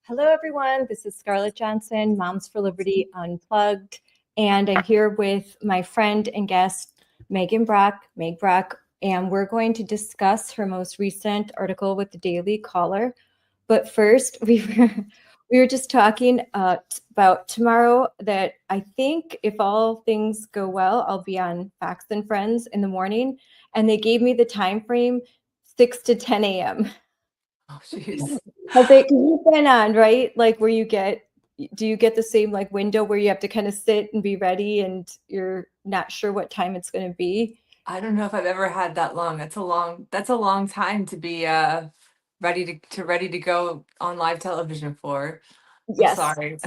Hello, everyone. This is Scarlett Johnson, Moms for Liberty Unplugged, and I'm here with my friend and guest, Meg Brock, and we're going to discuss her most recent article with the Daily Caller. But first, we were just talking about tomorrow that I think if all things go well, I'll be on Fox and Friends in the morning, and they gave me the time frame 6 to 10 a.m. Oh, jeez. You've been on, right? Like do you get the same like window where you have to kind of sit and be ready and you're not sure what time it's going to be? I don't know if I've ever had that long. That's a long time to be ready to go on live television for. I'm Yes. sorry.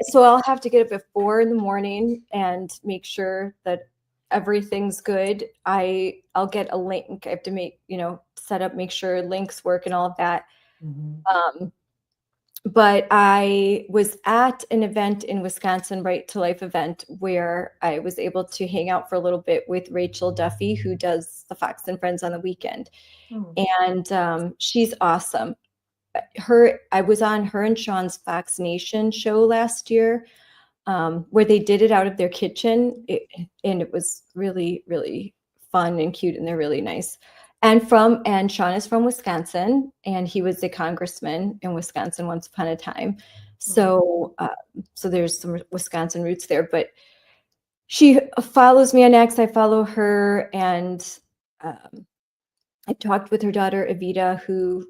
So I'll have to get up at 4 in the morning and make sure that everything's good. I'll get a link. I have to set up, make sure links work and all of that. Mhm. But I was at an event in Wisconsin, Right to Life event, where I was able to hang out for a little bit with Rachel Duffy, who does the Fox and Friends on the weekend. Hmm. And she's awesome. I was on her and Sean's Fox Nation show last year, where they did it out of their kitchen. And it was really, really fun and cute, and they're really nice. And Sean is from Wisconsin, and he was a congressman in Wisconsin once upon a time. So there's some Wisconsin roots there. But she follows me on X. I follow her, and I talked with her daughter Evita, who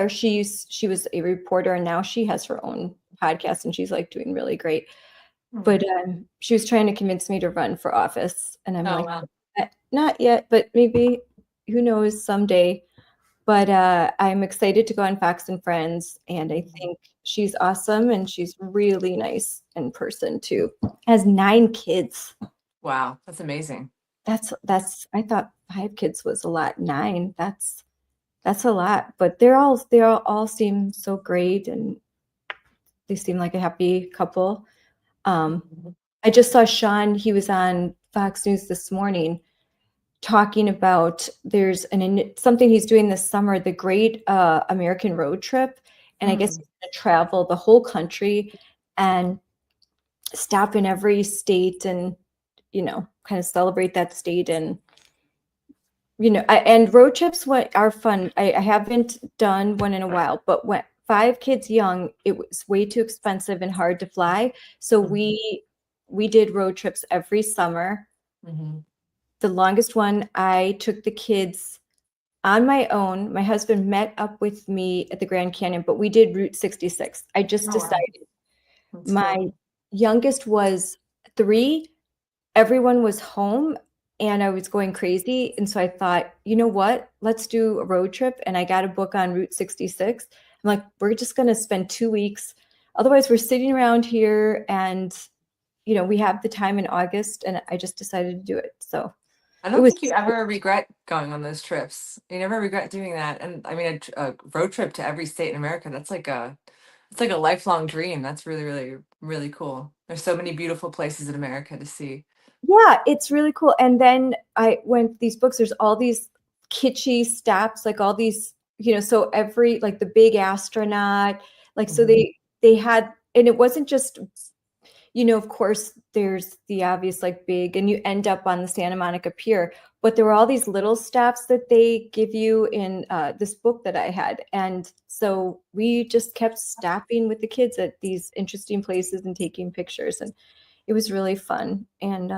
she was a reporter, and now she has her own podcast, and she's like doing really great. But she was trying to convince me to run for office, and I'm Oh, like, wow. not yet, but maybe, who knows, someday. But I'm excited to go on Fox and Friends, and I think she's awesome, and she's really nice in person too. Has 9 kids. Wow, that's amazing. I thought 5 kids was a lot. 9, that's a lot. But they all seem so great, and they seem like a happy couple. I just saw Sean, he was on Fox News this morning talking about there's something he's doing this summer, the Great American Road Trip. And I guess he's going to travel the whole country and stop in every state and, kind of celebrate that state. And, and road trips are fun. I haven't done one in a while, but when 5 kids young, it was way too expensive and hard to fly. So we did road trips every summer. The longest one, I took the kids on my own. My husband met up with me at the Grand Canyon, but we did Route 66. I just decided. My youngest was 3. Everyone was home, and I was going crazy. And so I thought, you know what? Let's do a road trip. And I got a book on Route 66. I'm like, we're just going to spend 2 weeks. Otherwise, we're sitting around here, and, we have the time in August, and I just decided to do it. So I don't think you ever regret going on those trips. You never regret doing that. And I mean, a road trip to every state in America, it's like a lifelong dream. That's really, really, really cool. There's so many beautiful places in America to see. Yeah, it's really cool. And then I went these books, there's all these kitschy stops, like all these, so every, like the big astronaut, like, so they had, and it wasn't just, of course there's the obvious, like big, and you end up on the Santa Monica Pier, but there were all these little stops that they give you in this book that I had. And so we just kept stopping with the kids at these interesting places and taking pictures, and it was really fun. And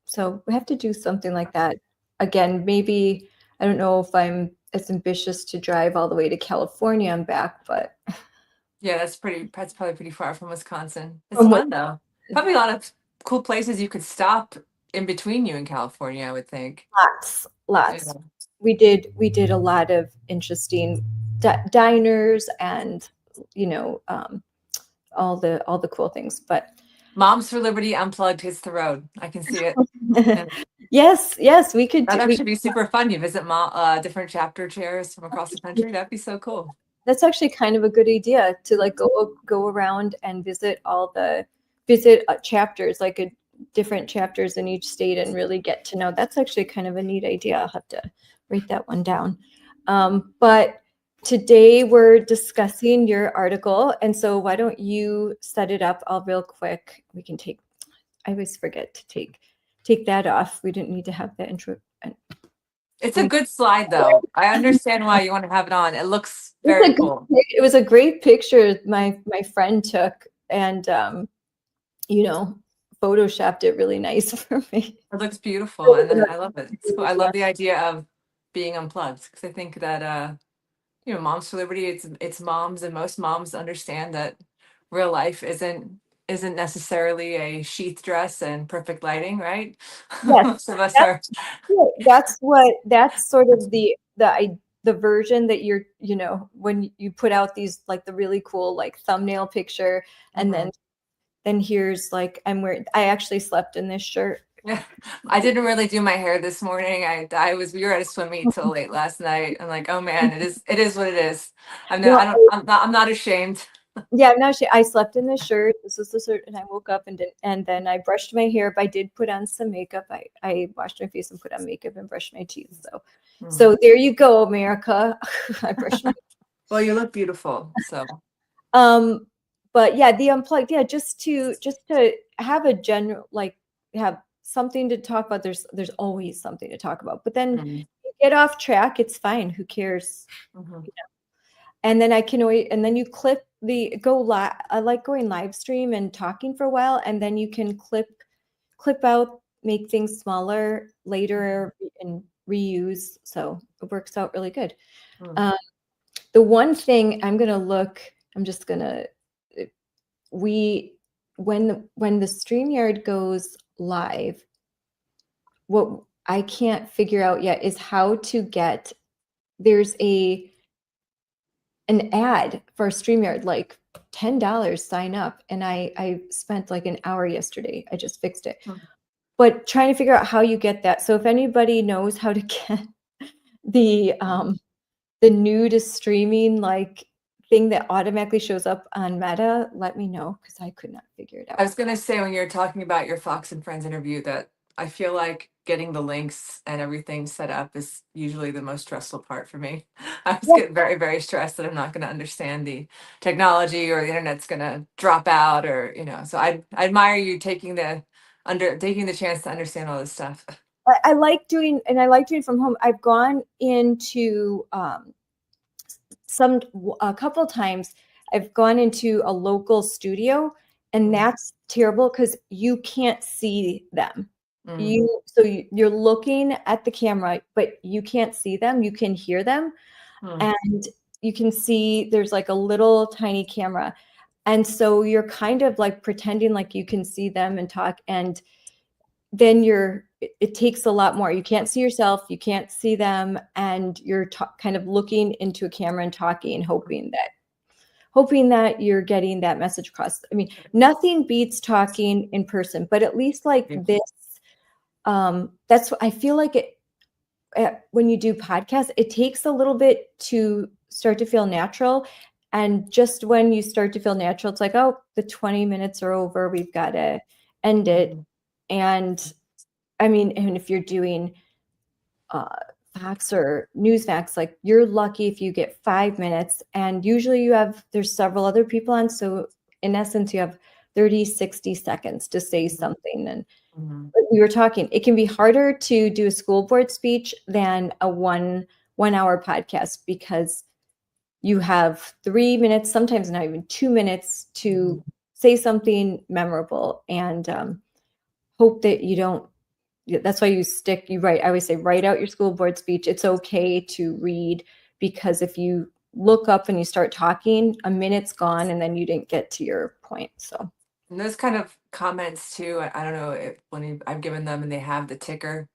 so we have to do something like that again. Maybe, I don't know if I'm as ambitious to drive all the way to California and back, but Yeah, that's probably pretty far from Wisconsin. It's fun though. Probably a lot of cool places you could stop in between you in California, I would think. Lots. Yeah. We did a lot of interesting diners and, all the cool things. But Moms for Liberty Unplugged hits the road. I can see it. Yeah. Yes, we could. That'd actually be super fun. You visit different chapter chairs from across the country. That'd be so cool. That's actually kind of a good idea to like go around and visit chapters, like different chapters in each state, and really get to know. That's actually kind of a neat idea. I'll have to write that one down. But Today we're discussing your article, and so why don't you set it up? I'll real quick. We can take. I always forget to take that off. We didn't need to have that intro. It's a good slide though. I understand why you want to have it on. It looks very cool. It was a great picture my friend took, and you know, photoshopped it really nice for me. It looks beautiful, and I love it. It's cool. I love the idea of being unplugged because I think that Moms for Liberty, it's moms, and most moms understand that real life isn't necessarily a sheath dress and perfect lighting, right? Yes, Most of us are. that's sort of the version that you're, when you put out these like the really cool like thumbnail picture, and then here's like I actually slept in this shirt. Yeah, I didn't really do my hair this morning. We were at a swim meet till late last night. I'm like, oh man, it is what it is. No, I'm not ashamed. Yeah, I'm not sure. I slept in this shirt. This was the shirt, and I woke up and then I brushed my hair. But I did put on some makeup. I washed my face and put on makeup and brushed my teeth. So there you go, America. I brushed my. Well, you look beautiful. So. But yeah, the unplugged. Yeah, just to have a general have something to talk about. There's always something to talk about. But then you get off track. It's fine. Who cares? And then and then you clip go live. I like going live stream and talking for a while, and then you can clip out, make things smaller later and reuse. So it works out really good. The one thing I'm just gonna, when the StreamYard goes live, what I can't figure out yet is how to get, there's an ad for StreamYard, like $10, sign up. And I spent like an hour yesterday. I just fixed it. But trying to figure out how you get that. So if anybody knows how to get the new to streaming like thing that automatically shows up on Meta, let me know, because I could not figure it out. I was gonna say, when you're talking about your Fox and Friends interview, that I feel like getting the links and everything set up is usually the most stressful part for me. I was getting very, very stressed that I'm not going to understand the technology, or the internet's going to drop out, or So I admire you taking the chance to understand all this stuff. I like doing from home. I've gone into a couple times. I've gone into a local studio, and that's terrible because you can't see them. You're looking at the camera, but you can't see them. You can hear them, and you can see there's like a little tiny camera, and so you're kind of like pretending like you can see them and talk, and then it takes a lot more. You can't see yourself, you can't see them, and you're kind of looking into a camera and talking, hoping that you're getting that message across. I mean, nothing beats talking in person, but at least like this, that's what I feel like when you do podcasts, it takes a little bit to start to feel natural. And just when you start to feel natural, it's like, oh, the 20 minutes are over. We've got to end it. And I mean, and if you're doing facts or news facts, like you're lucky if you get 5 minutes, and usually there's several other people on. So in essence, you have 30, 60 seconds to say something. And we were talking, it can be harder to do a school board speech than a one hour podcast, because you have 3 minutes, sometimes not even 2 minutes, to say something memorable, and hope that you don't. That's why you write. I always say, write out your school board speech. It's okay to read, because if you look up and you start talking, a minute's gone and then you didn't get to your point. So. And those kind of comments too, I don't know if I've given them and they have the ticker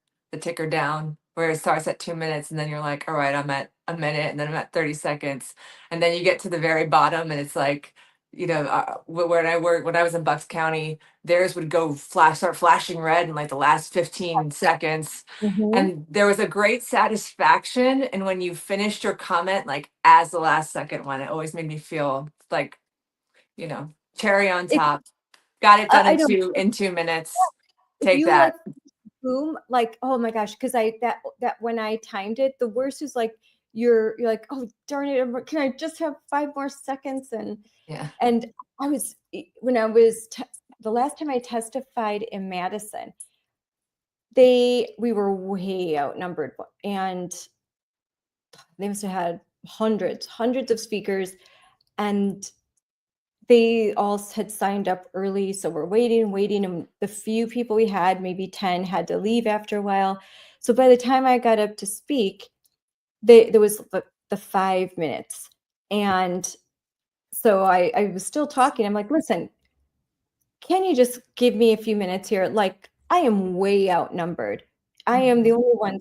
down where it starts at 2 minutes, and then you're like, all right, I'm at a minute, and then I'm at 30 seconds. And then you get to the very bottom, and it's like, when I was in Bucks County, theirs would start flashing red in like the last 15 seconds. And there was a great satisfaction. And when you finished your comment, like as the last second one, it always made me feel like, cherry on top. Got it done in 2 minutes. Take that. Like, boom, like, oh my gosh, because that when I timed it, the worst is like you're like, oh darn it, can I just have 5 more seconds? Yeah. And I was, when I was the last time I testified in Madison, we were way outnumbered, and they must have had hundreds of speakers, and they all had signed up early. So we're waiting. And the few people we had, maybe 10, had to leave after a while. So by the time I got up to speak, there was the 5 minutes. And so I was still talking. I'm like, listen, can you just give me a few minutes here? Like, I am way outnumbered. I am the only one,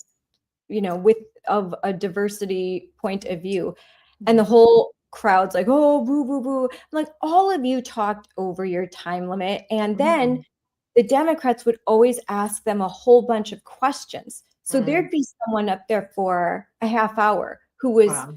with of a diversity point of view. And the whole crowd's like, oh, boo, boo, boo. I'm like, all of you talked over your time limit. And then the Democrats would always ask them a whole bunch of questions. So there'd be someone up there for a half hour Wow.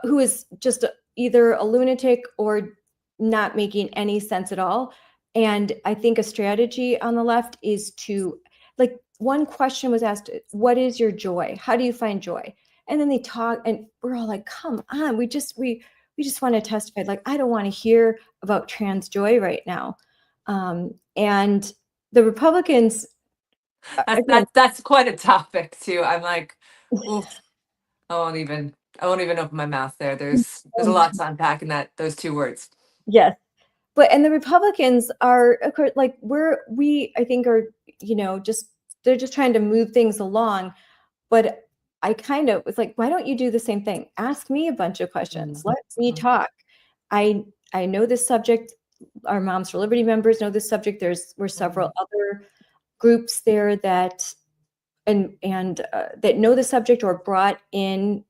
who is just either a lunatic or not making any sense at all. And I think a strategy on the left is to, like, one question was asked, what is your joy? How do you find joy? And then they talk, and we're all like, come on, we just want to testify. Like, I don't want to hear about trans joy right now. And the Republicans, again, That's quite a topic too. I'm like, oof, I won't even open my mouth there. There's a lot to unpack in those two words. yes. But and the Republicans are, of course, like I think are, they're just trying to move things along. But I kind of was like, why don't you do the same thing? Ask me a bunch of questions. Let me talk. I know this subject. Our Moms for Liberty members know this subject. Were several other groups there that that know the subject or brought in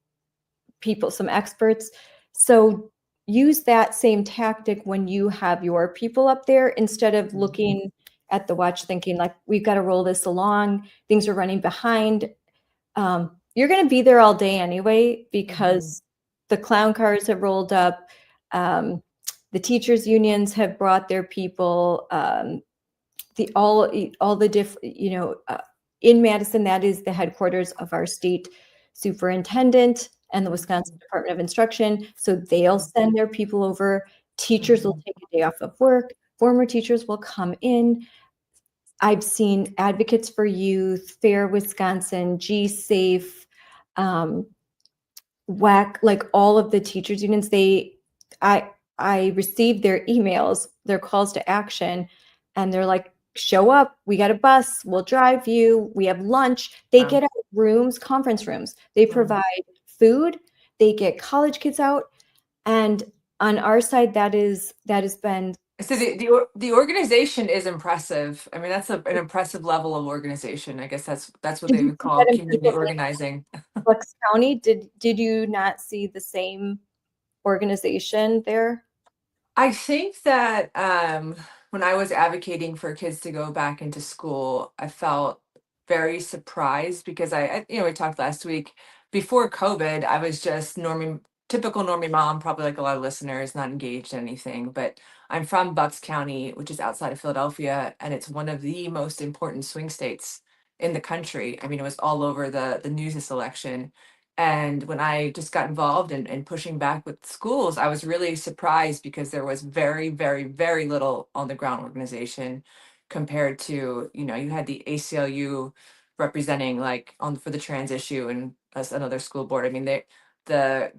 people, some experts. So use that same tactic when you have your people up there, instead of looking at the watch thinking like, we've got to roll this along, things are running behind. You're going to be there all day anyway, because the clown cars have rolled up. The teachers unions have brought their people. All the different, in Madison, that is the headquarters of our state superintendent and the Wisconsin Department of Instruction. So they'll send their people over. Teachers will take a day off of work. Former teachers will come in. I've seen Advocates for Youth, Fair Wisconsin, G Safe, WAC, like all of the teachers unions. I received their emails, their calls to action, and they're like, show up, we got a bus, we'll drive you, we have lunch. They get out rooms, conference rooms. They provide food, they get college kids out. And on our side, that has been. So the organization is impressive. I mean, that's an impressive level of organization. I guess that's what Did they you would see call that in community Pennsylvania, organizing. Bucks County? Did you not see the same organization there? I think that when I was advocating for kids to go back into school, I felt very surprised because we talked last week. Before COVID, I was just typical normie mom, probably like a lot of listeners, not engaged in anything. But I'm from Bucks County, which is outside of Philadelphia, and it's one of the most important swing states in the country. I mean, it was all over the news this election. And when I just got involved in pushing back with schools, I was really surprised because there was very, very, very little on the ground organization compared to, you had the ACLU representing like for the trans issue and us another school board. I mean, the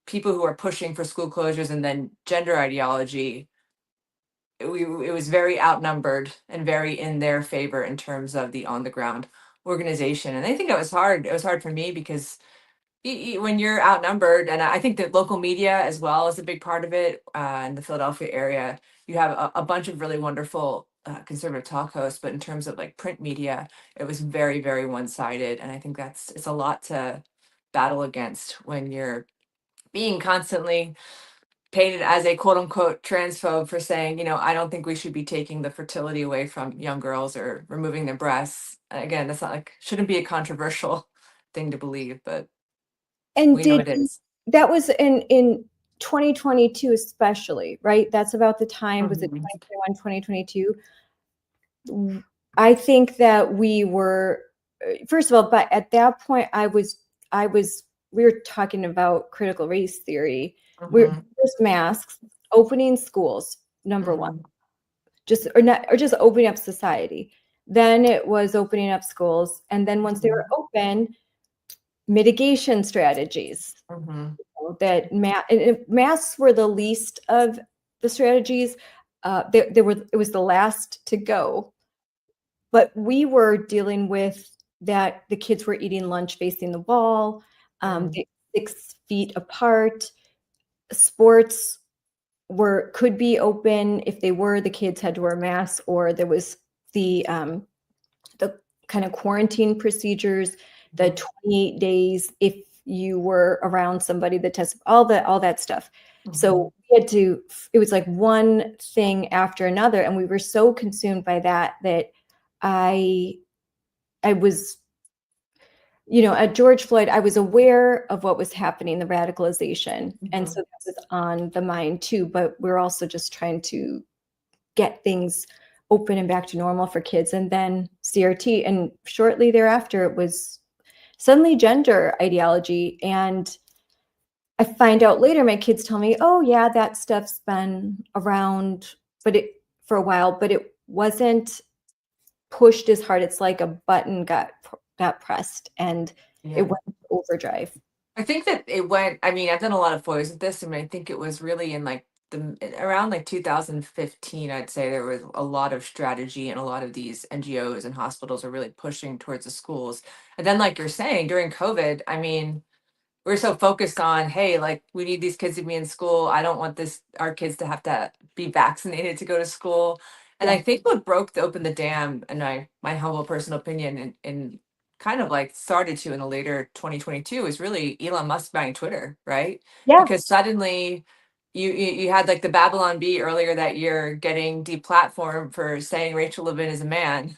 people who are pushing for school closures and then gender ideology, it was very outnumbered and very in their favor in terms of the on the ground organization. And I think it was hard. It was hard for me because when you're outnumbered, and I think that local media as well is a big part of it. In the Philadelphia area, you have a bunch of really wonderful conservative talk hosts, but in terms of like print media, it was very, very one-sided, and I think it's a lot to battle against when you're being constantly painted as a quote unquote transphobe for saying, I don't think we should be taking the fertility away from young girls or removing their breasts. Again, that's not like shouldn't be a controversial thing to believe, but And we know it is. that was in 2022 especially, right? That's about the time, was it Mhm. 2021, 2022? I think that we were, first of all, but at that point I was we were talking about critical race theory. We're Mhm, first masks, opening schools, number one, mhm, just or not or just opening up society. Then it was opening up schools, and then once they were mhm, open, mitigation strategies. mhm, That masks were the least of the strategies. They were it was the last to go, but we were dealing with that the kids were eating lunch facing the wall, mm, they 6 feet apart. Sports could be open. If they were, the kids had to wear masks, or there was the kind of quarantine procedures, the mhm, 28 days if you were around somebody that tested, all that stuff. mhm. So we had to, it was like one thing after another, and we were so consumed by that I I was, at George Floyd, I was aware of what was happening, the radicalization. And so Mhm. that was on the mind too, but we're also just trying to get things open and back to normal for kids. And then CRT. And shortly thereafter, it was suddenly gender ideology. And I find out later, my kids tell me, oh, yeah, that stuff's been around, for a while, but it wasn't pushed as hard. It's like a button got pressed and it Yeah. went into overdrive. I think that it went, I mean, I've done a lot of foils with this. I mean, I think it was really in like around like 2015, I'd say there was a lot of strategy and a lot of these NGOs and hospitals are really pushing towards the schools. And then, like you're saying, during COVID, I mean, we're so focused on, hey, like we need these kids to be in school. I don't want our kids to have to be vaccinated to go to school. And Yeah. I think what broke open the dam, and my humble personal opinion, and kind of like started to in the later 2022 is really Elon Musk buying Twitter, right? Yeah. Because suddenly you had like the Babylon Bee earlier that year getting deplatformed for saying Rachel Levin is a man.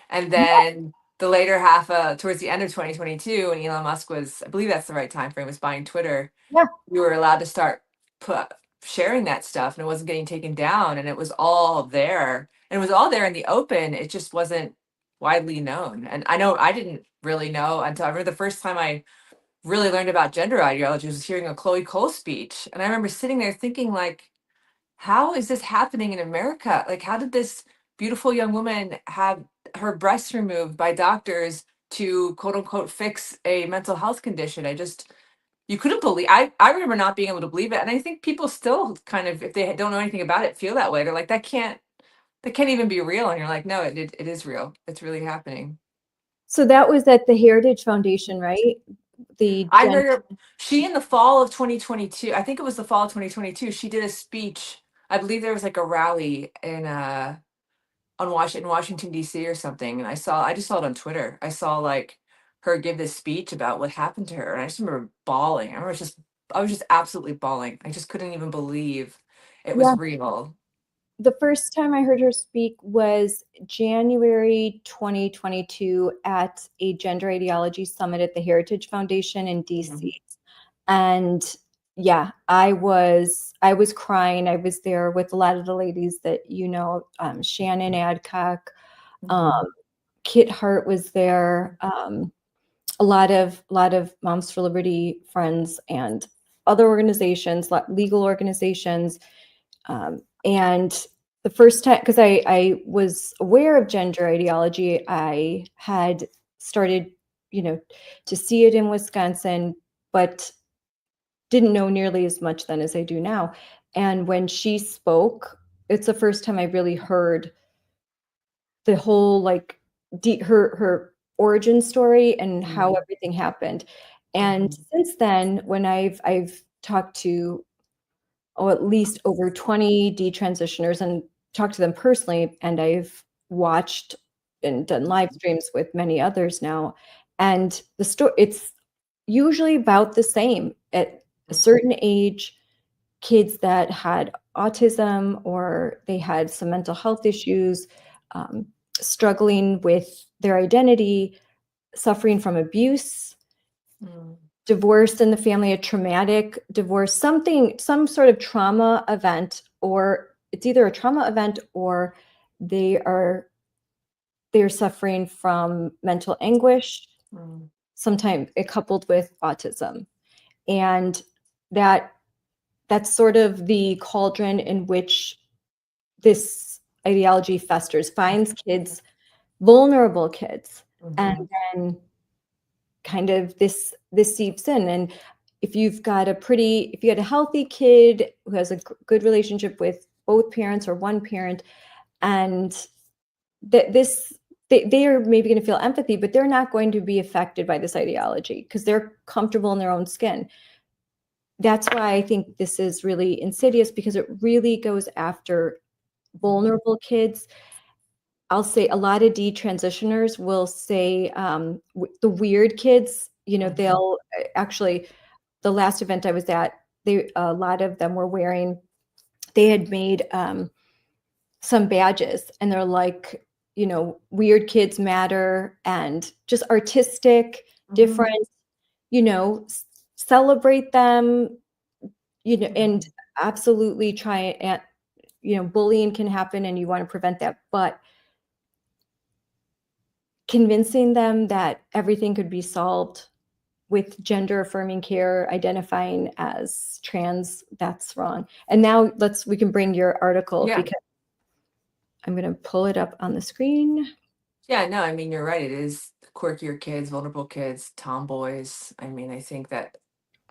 And Yeah. then the later half, towards the end of 2022, when Elon Musk was, I believe that's the right time frame, was buying Twitter, Yeah. we were allowed to start put, sharing that stuff, and it wasn't getting taken down, and it was all there, and it was all there in the open. It just wasn't widely known. And I know I didn't really know until I remember the first time I really learned about gender ideology was hearing a Chloe Cole speech, and I remember sitting there thinking like, how is this happening in America? Like, how did this beautiful young woman have her breasts removed by doctors to quote unquote fix a mental health condition? You couldn't believe, I remember not being able to believe it. And I think people still kind of, if they don't know anything about it, feel that way. They're like, that can't even be real. And you're like, no, it is real. It's really happening. So that was at the Heritage Foundation, right? The I Gen heard she in the fall of 2022, I think it was the fall of 2022, she did a speech. I believe there was like a rally in Washington D.C. or something, and I just saw it on Twitter. I saw like her give this speech about what happened to her, and I just remember bawling. I was just absolutely bawling. I just couldn't even believe it Yeah. was real. The first time I heard her speak was January 2022 at a gender ideology summit at the Heritage Foundation in Mhm, DC. And yeah, I was crying. I was there with a lot of the ladies that Shannon Adcock, um, mhm, Kit Hart was there, a lot of Moms for Liberty friends and other organizations, legal organizations. And the first time, because I was aware of gender ideology, I had started, you know, to see it in Wisconsin, but didn't know nearly as much then as I do now. And when she spoke, it's the first time I really heard the whole like her origin story and how mhm, everything happened. And mhm, since then, when I've talked to at least over 20 detransitioners and talked to them personally, and I've watched and done live streams with many others now. And the story, it's usually about the same at a mhm, certain age. Kids that had autism or they had some mental health issues, um, struggling with their identity, suffering from abuse, mhm, divorce in the family, a traumatic divorce, some sort of trauma event, or it's either a trauma event or they are they're suffering from mental anguish, mhm, sometimes it coupled with autism. And that's sort of the cauldron in which this ideology festers, finds kids, vulnerable kids, and Mhm. then kind of this seeps in. And if you've got if you got a healthy kid who has a good relationship with both parents or one parent, and that this they are maybe going to feel empathy, but they're not going to be affected by this ideology because they're comfortable in their own skin. That's why I think this is really insidious, because it really goes after vulnerable kids. I'll say a lot of detransitioners will say the weird kids, Mhm. they'll actually, the last event I was at, a lot of them were wearing, they had made some badges, and they're like, weird kids matter, and just artistic, Mhm. different, you know, celebrate them, and Mhm. absolutely try and, bullying can happen and you want to prevent that, but convincing them that everything could be solved with gender affirming care, identifying as trans, that's wrong. And now we can bring your article, Yeah. because I'm going to pull it up on the screen. Yeah, no, I mean, you're right. It is quirkier kids, vulnerable kids, tomboys. I mean, I think that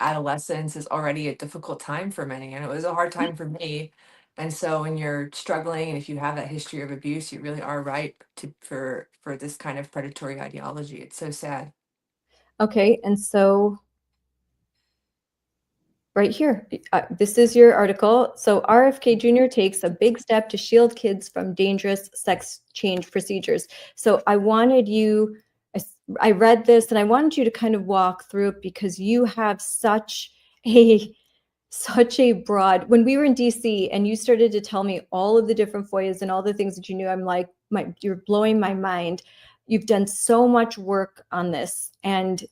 adolescence is already a difficult time for many, and it was a hard time for me. And so when you're struggling and if you have that history of abuse, you really are right for this kind of predatory ideology. It's so sad. Okay, and so right here, this is your article. So RFK Jr. takes a big step to shield kids from dangerous sex change procedures. So I read this and I wanted you to kind of walk through it, because you have a such a broad, when we were in DC and you started to tell me all of the different FOIAs and all the things that you knew, I'm like, you're blowing my mind. You've done so much work on this and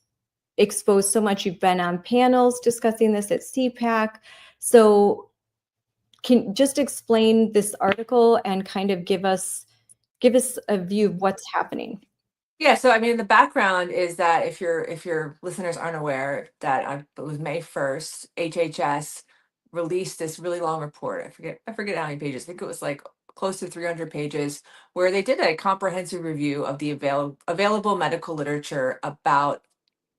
exposed so much. You've been on panels discussing this at CPAC. So can just explain this article and kind of give us a view of what's happening. Yeah, so I mean, the background is that if your listeners aren't aware that on it was May 1st, HHS released this really long report. I forget how many pages. I think it was like close to 300 pages, where they did a comprehensive review of the available medical literature about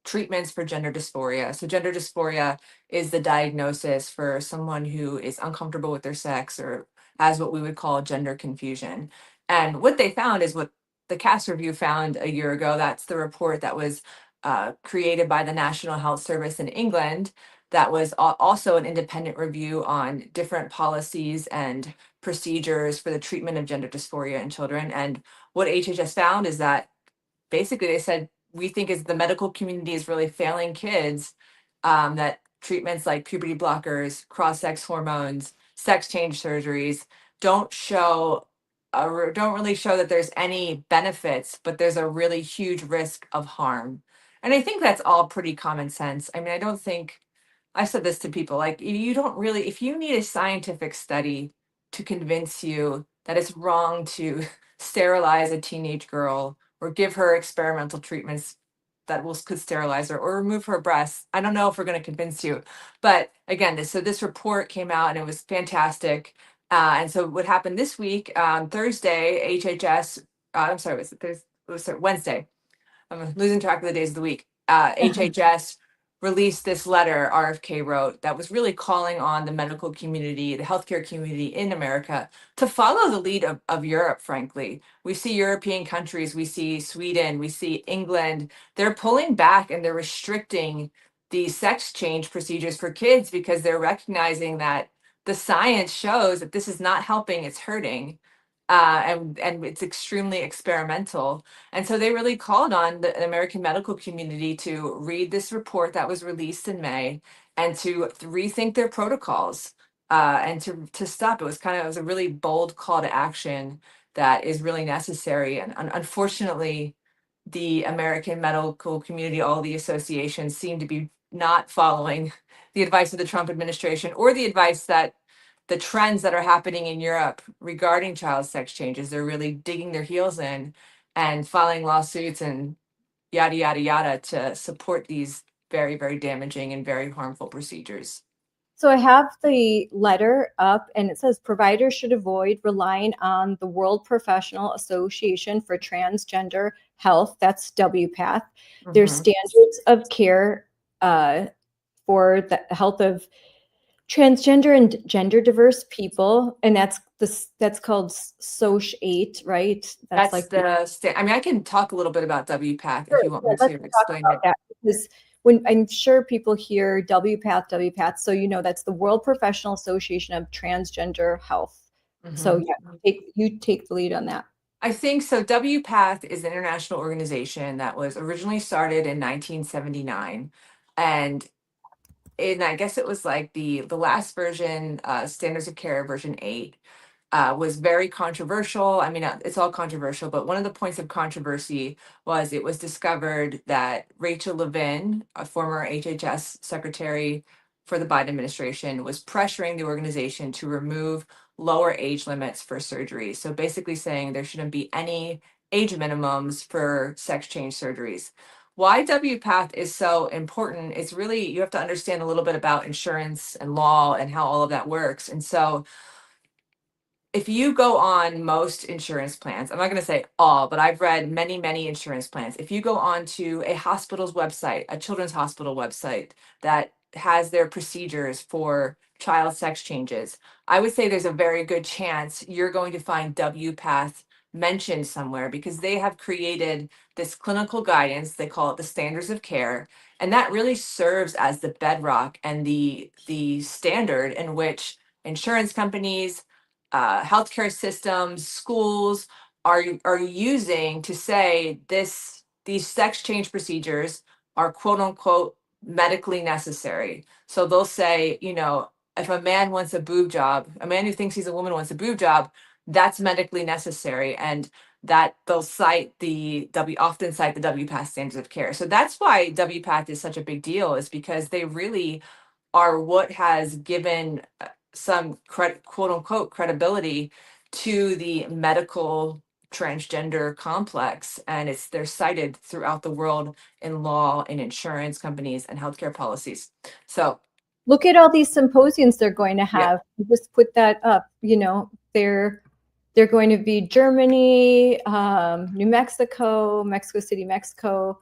treatments for gender dysphoria. So, gender dysphoria is the diagnosis for someone who is uncomfortable with their sex or has what we would call gender confusion. And what they found is what the CAS review found a year ago. That's the report that was created by the National Health Service in England. That was also an independent review on different policies and procedures for the treatment of gender dysphoria in children. And what HHS found is that basically they said we think is the medical community is really failing kids, that treatments like puberty blockers, cross-sex hormones, sex change surgeries don't show don't really show that there's any benefits, but there's a really huge risk of harm. And I think that's all pretty common sense. I mean, I don't think I said this to people, like, you don't really, if you need a scientific study to convince you that it's wrong to sterilize a teenage girl or give her experimental treatments that could sterilize her or remove her breasts, I don't know if we're going to convince you. But again, this report came out and it was fantastic. And so what happened this week, Thursday, HHS, I'm sorry, was it Thursday? It was Wednesday. I'm losing track of the days of the week. HHS released this letter RFK wrote that was really calling on the medical community, the healthcare community in America to follow the lead of Europe, frankly. We see European countries, we see Sweden, we see England. They're pulling back and they're restricting these sex change procedures for kids because they're recognizing that the science shows that this is not helping, it's hurting. And it's extremely experimental. And so they really called on the American medical community to read this report that was released in May and to rethink their protocols, and to stop. It was a really bold call to action that is really necessary. And unfortunately, the American medical community, all the associations seem to be not following the advice of the Trump administration or the advice that the trends that are happening in Europe regarding child sex changes. They're really digging their heels in and filing lawsuits and yada, yada, yada to support these very, very damaging and very harmful procedures. So I have the letter up and it says providers should avoid relying on the World Professional Association for Transgender Health, that's WPATH, their Mhm. standards of care for the health of transgender and gender diverse people. And that's called SOCH 8, right? That's That's like I mean, I can talk a little bit about WPATH if sure, you want yeah, me let's to talk explain about it. that because when I'm sure people hear WPATH, so that's the World Professional Association of Transgender Health. So Mhm. yeah, you take the lead on that. I think so. WPATH is an international organization that was originally started in 1979, and I guess it was like the last version, Standards of Care version 8, was very controversial. I mean, it's all controversial, but one of the points of controversy was it was discovered that Rachel Levin, a former HHS secretary for the Biden administration, was pressuring the organization to remove lower age limits for surgery. So basically saying there shouldn't be any age minimums for sex change surgeries. Why WPATH is so important, it's really, you have to understand a little bit about insurance and law and how all of that works. And so if you go on most insurance plans, I'm not going to say all, but I've read many, many insurance plans. If you go on to a hospital's website, a children's hospital website that has their procedures for child sex changes, I would say there's a very good chance you're going to find WPATH mentioned somewhere because they have created this clinical guidance. They call it the standards of care. And that really serves as the bedrock and the standard in which insurance companies, healthcare systems, schools are using to say these sex change procedures are quote unquote medically necessary. So they'll say, if a man wants a boob job, a man who thinks he's a woman wants a boob job, that's medically necessary, and that they'll cite often cite the WPATH standards of care. So that's why WPATH is such a big deal, is because they really are what has given some quote unquote credibility to the medical transgender complex, and they're cited throughout the world in law and insurance companies and healthcare policies. So Look at all these symposiums they're going to yeah, have. Just put that up. They're going to be Germany, New Mexico, Mexico City, Mexico.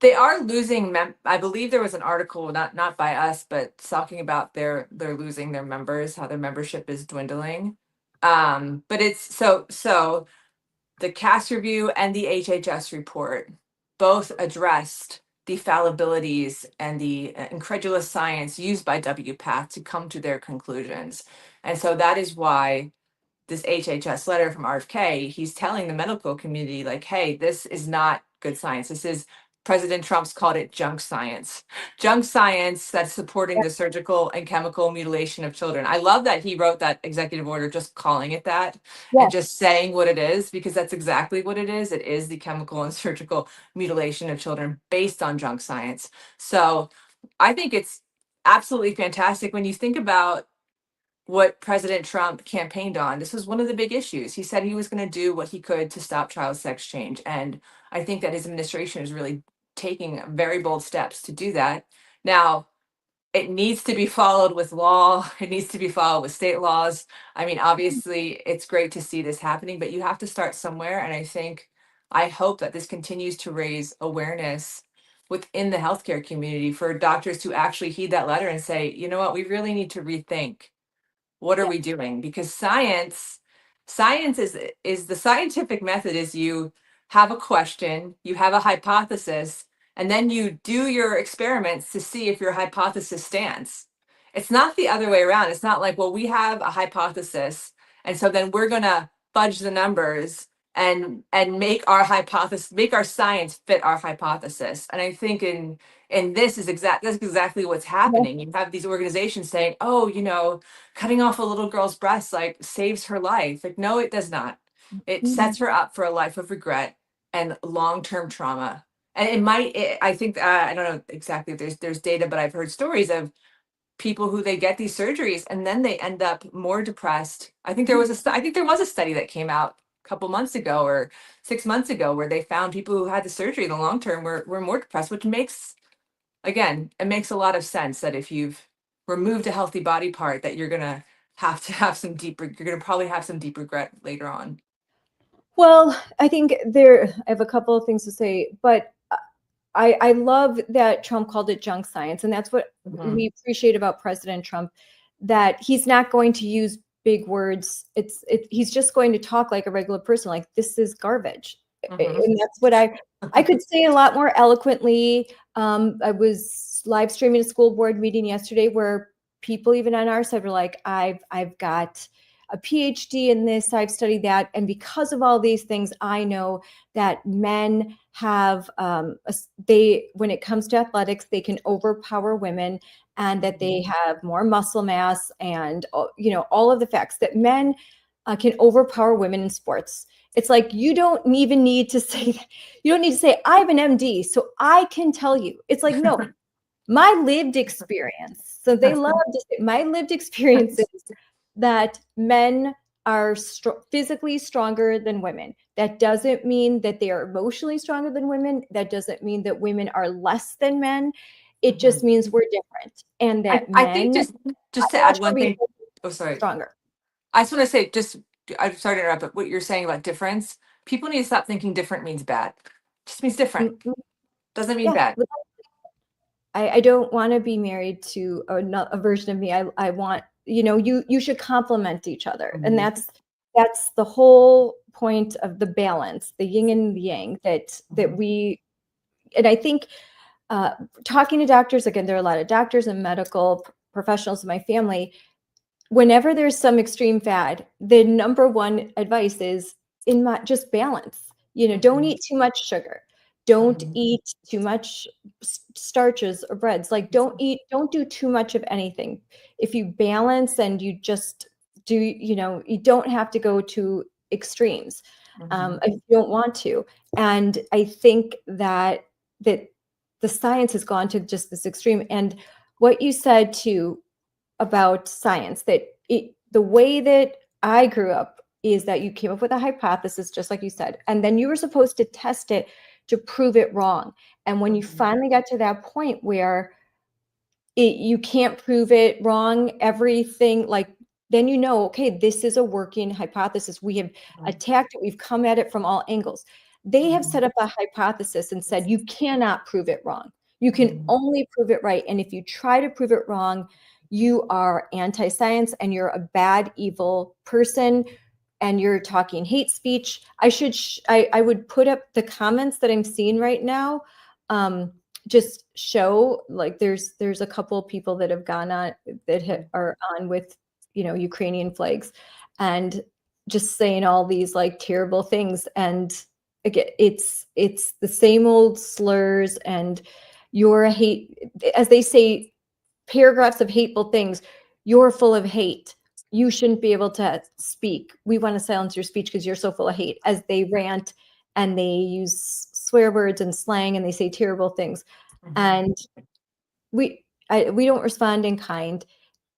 they are losing I believe there was an article, not by us, but talking about they're losing their members, how their membership is dwindling. But it's so the CAS review and the HHS report both addressed the fallibilities and the incredulous science used by WPATH to come to their conclusions. And so that is why this HHS letter from RFK, he's telling the medical community, like, hey, this is not good science. This is, President Trump's called it junk science that's supporting the surgical and chemical mutilation of children. I love that he wrote that executive order just calling it that and Yes. just saying what it is, because that's exactly what it is. It is the chemical and surgical mutilation of children based on junk science. So I think it's absolutely fantastic when you think about what President Trump campaigned on. This was one of the big issues. He said he was going to do what he could to stop child sex change. And I think that his administration is really taking very bold steps to do that. Now, it needs to be followed with law, it needs to be followed with state laws. I mean, obviously, it's great to see this happening, but you have to start somewhere. And I hope that this continues to raise awareness within the healthcare community for doctors to actually heed that letter and say, you know what, we really need to rethink what are Yeah. we doing? Because science is the scientific method is you have a question, you have a hypothesis, and then you do your experiments to see if your hypothesis stands. It's not the other way around. It's not like, well, we have a hypothesis, and so then we're gonna fudge the numbers and make our science fit our hypothesis. And I think that's exactly what's Yes. happening. You have these organizations saying, oh, cutting off a little girl's breast like saves her life. Like, no, it does not. It Mhm. sets her up for a life of regret and long-term trauma. And I think, I don't know exactly if there's data, but I've heard stories of people who they get these surgeries and then they end up more depressed. I think there was a study that came out a couple months ago or 6 months ago where they found people who had the surgery in the long term were more depressed, which makes again, it makes a lot of sense that if you've removed a healthy body part, that you're gonna have to have some deep, you're gonna probably have some deep regret later on. Well, I think I have a couple of things to say, but I love that Trump called it junk science. And that's what we appreciate about President Trump, that he's not going to use big words. He's just going to talk like a regular person, like this is garbage. And that's what I could say a lot more eloquently. I was live streaming a school board meeting yesterday where people even on our side were like, I've got a PhD in this, I've studied that. And because of all these things, I know that men have, when it comes to athletics, they can overpower women, and that they have more muscle mass, and, all of the facts that men can overpower women in sports. It's like, you don't even need to say that. You don't need to say, I have an MD, so I can tell you. It's like, no, my lived experience. So they love to say, my lived experience is that men are physically stronger than women. That doesn't mean that they are emotionally stronger than women. That doesn't mean that women are less than men. It just means we're different, and that I think men just to add one thing. Oh, sorry. stronger. I just want to say, I'm sorry to interrupt, but what you're saying about difference, people need to stop thinking different means bad. Just means different. Doesn't mean bad. I don't want to be married to a version of me. I want, you should complement each other. And that's the whole point of the balance, the yin and the yang that we, and I think talking to doctors, again, there are a lot of doctors and medical professionals in my family. Whenever there's some extreme fad, the number one advice is just balance. Don't eat too much sugar. Don't eat too much starches or breads. Like, don't do too much of anything. If you balance and you just do, you don't have to go to extremes if you don't want to. And I think that the science has gone to just this extreme. And what you said too about science, that the way that I grew up is that you came up with a hypothesis, just like you said, and then you were supposed to test it to prove it wrong. And when you finally got to that point where you can't prove it wrong, everything, like, then okay, this is a working hypothesis. We have attacked it. We've come at it from all angles. They have set up a hypothesis and said, you cannot prove it wrong. You can only prove it right. And if you try to prove it wrong, you are anti-science and you're a bad, evil person, and you're talking hate speech. I would put up the comments that I'm seeing right now. Just show, like, there's a couple of people that have gone on that are on with, Ukrainian flags, and just saying all these like terrible things. And again, it's the same old slurs, and you're a hate, as they say, paragraphs of hateful things. You're full of hate. You shouldn't be able to speak. We want to silence your speech because you're so full of hate, as they rant and they use swear words and slang and they say terrible things. And we don't respond in kind,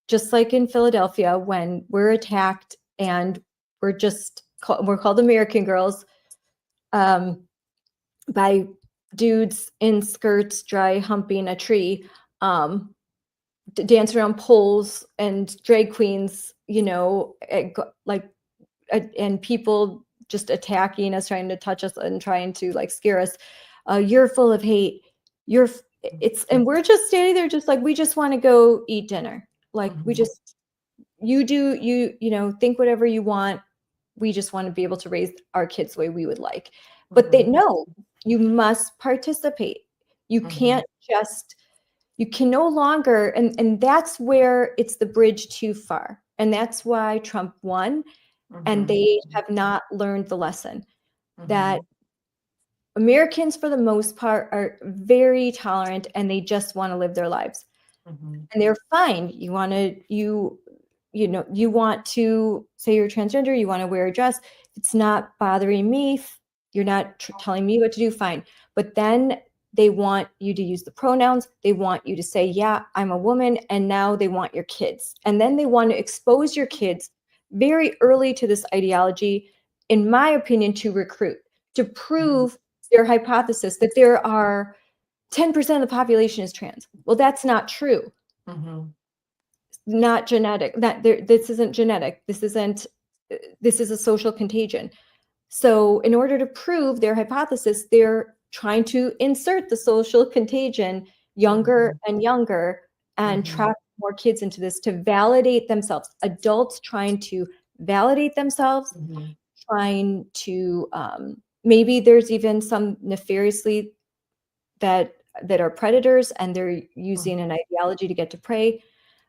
just like in Philadelphia when we're attacked and we're called American girls by dudes in skirts dry humping a tree, dance around poles, and drag queens, and people just attacking us, trying to touch us and trying to like scare us. You're full of hate. And we're just standing there just like, we just want to go eat dinner. Like, you think whatever you want. We just want to be able to raise our kids the way we would like. But they know you must participate. You can't you can no longer, and that's where it's the bridge too far. And that's why Trump won. And they have not learned the lesson that Americans, for the most part, are very tolerant, and they just want to live their lives. And they're fine. You want to say you're transgender, you want to wear a dress. It's not bothering me. You're not telling me what to do. Fine. But then they want you to use the pronouns. They want you to say, yeah, I'm a woman. And now they want your kids. And then they want to expose your kids very early to this ideology, in my opinion, to recruit, to prove their hypothesis that there are 10% of the population is trans. Well, that's not true. Mhm. Not genetic. This isn't genetic. This is a social contagion. So in order to prove their hypothesis, they're trying to insert the social contagion younger and younger and trap more kids into this to validate themselves. Adults trying to validate themselves, Mhm. trying to maybe there's even some nefariously that are predators and they're using an ideology to get to prey.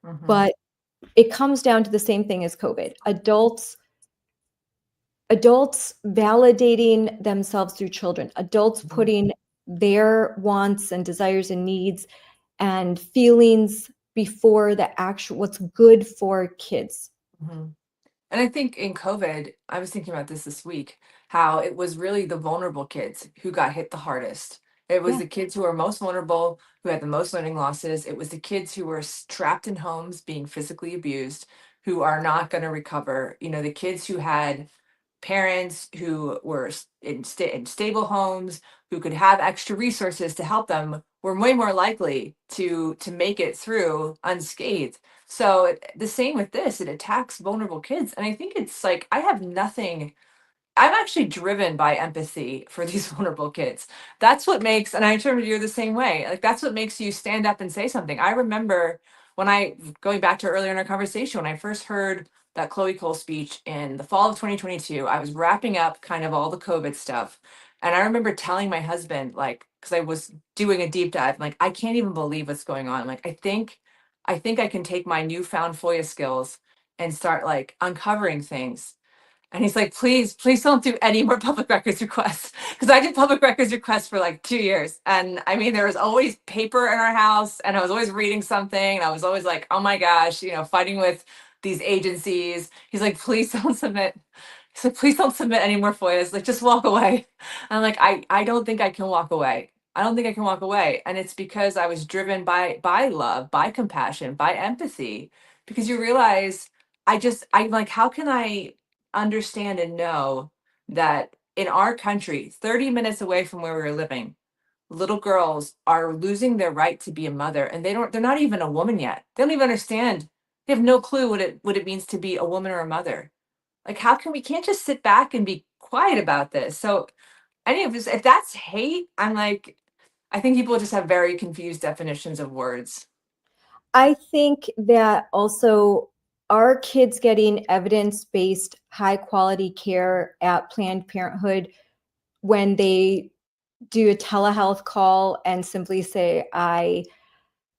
Mhm. But it comes down to the same thing as COVID. Adults validating themselves through children, adults Mhm. putting their wants and desires and needs and feelings before the actual what's good for kids. Mhm. And I think in COVID, I was thinking about this week, how it was really the vulnerable kids who got hit the hardest. It was Yeah. the kids who are most vulnerable, who had the most learning losses. It was the kids who were trapped in homes being physically abused, who are not going to recover. You know, the kids who had parents who were in stable homes, who could have extra resources to help them, were way more likely to make it through unscathed. So the same with this, it attacks vulnerable kids. And I think it's like, I have nothing, I'm actually driven by empathy for these vulnerable kids. That's what makes, and I'm sure you're the same way. Like that's what makes you stand up and say something. I remember when going back to earlier in our conversation, when I first heard that Chloe Cole speech in the fall of 2022, I was wrapping up kind of all the COVID stuff. And I remember telling my husband, like, because I was doing a deep dive, like, I can't even believe what's going on. Like, I think I can take my newfound FOIA skills and start like uncovering things. And he's like, please, please don't do any more public records requests. Because I did public records requests for like 2 years. And I mean, there was always paper in our house, and I was always reading something. And I was always like, oh my gosh, fighting with these agencies. He's like, please don't submit. He's like, please don't submit any more FOIAs. Like, just walk away. I'm like, I don't think I can walk away. I don't think I can walk away. And it's because I was driven by love, by compassion, by empathy. Because you realize I'm like, how can I understand and know that in our country, 30 minutes away from where we were living, little girls are losing their right to be a mother, and they're not even a woman yet. They don't even understand. They have no clue what it means to be a woman or a mother. Like, how can we can't just sit back and be quiet about this? So any of this, if that's hate, I'm like, I think people just have very confused definitions of words. I think that also our kids getting evidence-based high quality care at Planned Parenthood when they do a telehealth call and simply say, I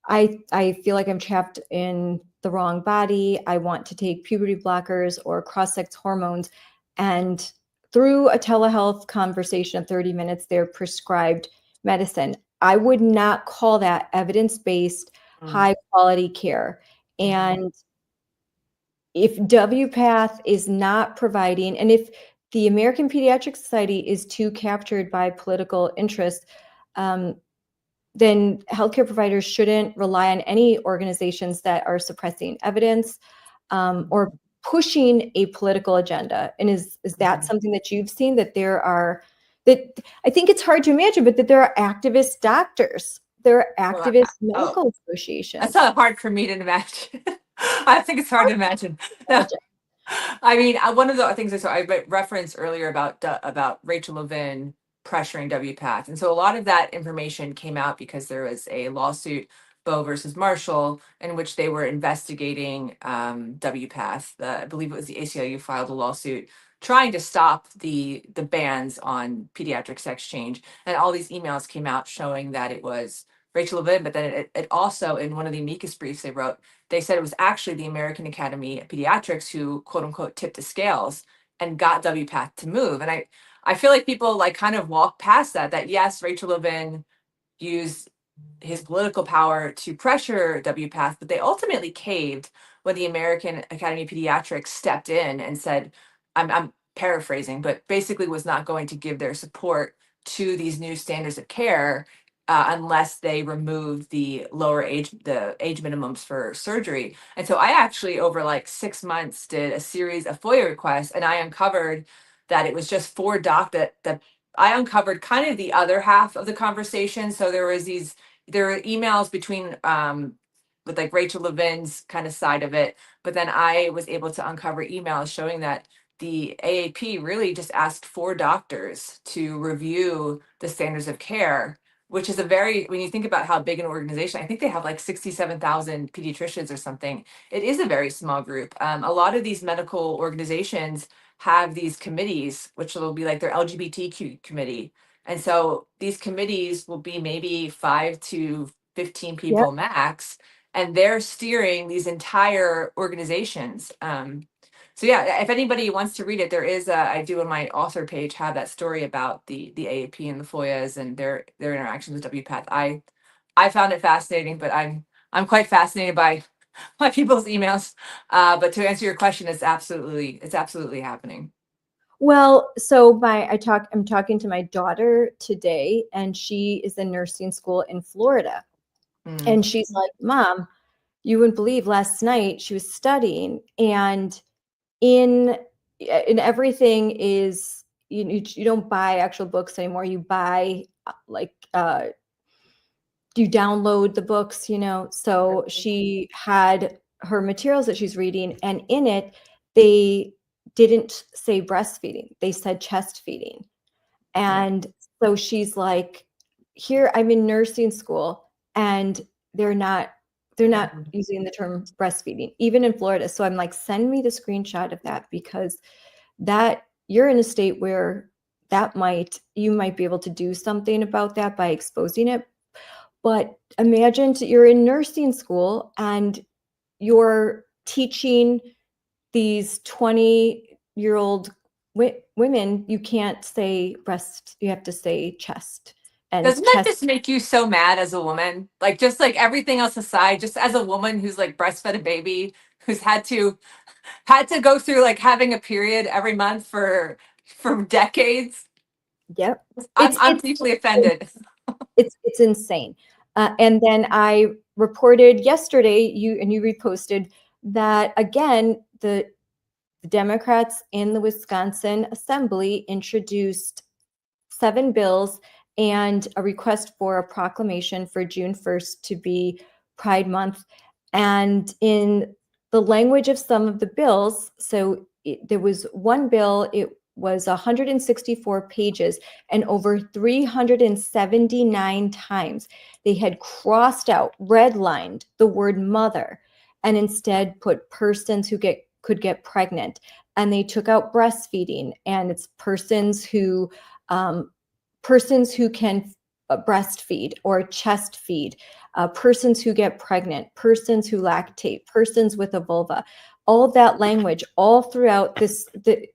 feel like I'm trapped in the wrong body. I want to take puberty blockers or cross-sex hormones. And through a telehealth conversation of 30 minutes, they're prescribed medicine. I would not call that evidence-based, Mm, high quality care. mhm, And if WPATH is not providing, and if the American Pediatric Society is too captured by political interest, um, then healthcare providers shouldn't rely on any organizations that are suppressing evidence or pushing a political agenda. And is that mhm. something that you've seen that there are that I think it's hard to imagine, but that there are activist doctors, there are Well, activist oh, medical that's associations. not hard for me to imagine. I think it's hard to imagine. No, Imagine. I mean, one of the things I referenced earlier about Rachel Levin pressuring WPATH, and so a lot of that information came out because there was a lawsuit, Boe versus Marshall, in which they were investigating WPATH. I believe it was the ACLU filed a lawsuit trying to stop the bans on pediatric sex change, and all these emails came out showing that it was Rachel Levin, but then it also in one of the amicus briefs they wrote, they said it was actually the American Academy of Pediatrics who quote unquote tipped the scales and got WPATH to move. And I feel like people like kind of walk past that yes, Rachel Levin used his political power to pressure WPATH, but they ultimately caved when the American Academy of Pediatrics stepped in and said, I'm paraphrasing, but basically was not going to give their support to these new standards of care unless they removed the age minimums for surgery. And so I actually, over like 6 months, did a series of FOIA requests, and I uncovered that it was just four doc that I uncovered kind of the other half of the conversation. So there were emails between with like Rachel Levin's kind of side of it, but then I was able to uncover emails showing that the AAP really just asked 4 doctors to review the standards of care, which is a very, when you think about how big an organization, I think they have like 67,000 pediatricians or something. It is a very small group. A lot of these medical organizations have these committees, which will be like their LGBTQ committee. And so these committees will be maybe 5 to 15 Yep. people max, and they're steering these entire organizations. So yeah, if anybody wants to read it, there is I do on my author page have that story about the AAP and the FOIAs and their interactions with WPATH. I found it fascinating, but I'm quite fascinated by my people's emails. But to answer your question, it's absolutely happening. Well, so I'm talking to my daughter today, and she is in nursing school in Florida. Mm. And she's like, Mom, you wouldn't believe last night she was studying, and in everything is you don't buy actual books anymore. You buy like you download the books, So she had her materials that she's reading, and in it, they didn't say breastfeeding, they said chest feeding. Yeah. And so she's like, here, I'm in nursing school, and they're not they're not Mhm. using the term breastfeeding, even in Florida. So I'm like, send me the screenshot of that, because that you're in a state where you might be able to do something about that by exposing it. But imagine you're in nursing school and you're teaching these 20-year-old women, you can't say breast, you have to say chest. And Doesn't that chest, just make you so mad as a woman? Like just like everything else aside, just as a woman who's like breastfed a baby, who's had to go through like having a period every month for decades. yep. I'm deeply offended. It's insane. And then I reported yesterday, you reposted that again, the Democrats in the Wisconsin Assembly introduced 7 bills and a request for a proclamation for June 1st to be Pride Month. And in the language of some of the bills, so there was one bill, it was 164 pages, and over 379 times they had crossed out, redlined the word mother, and instead put persons who could get pregnant. And they took out breastfeeding, and it's um, persons who can breastfeed or chest feed, persons who get pregnant, persons who lactate, persons with a vulva, all of that language all throughout the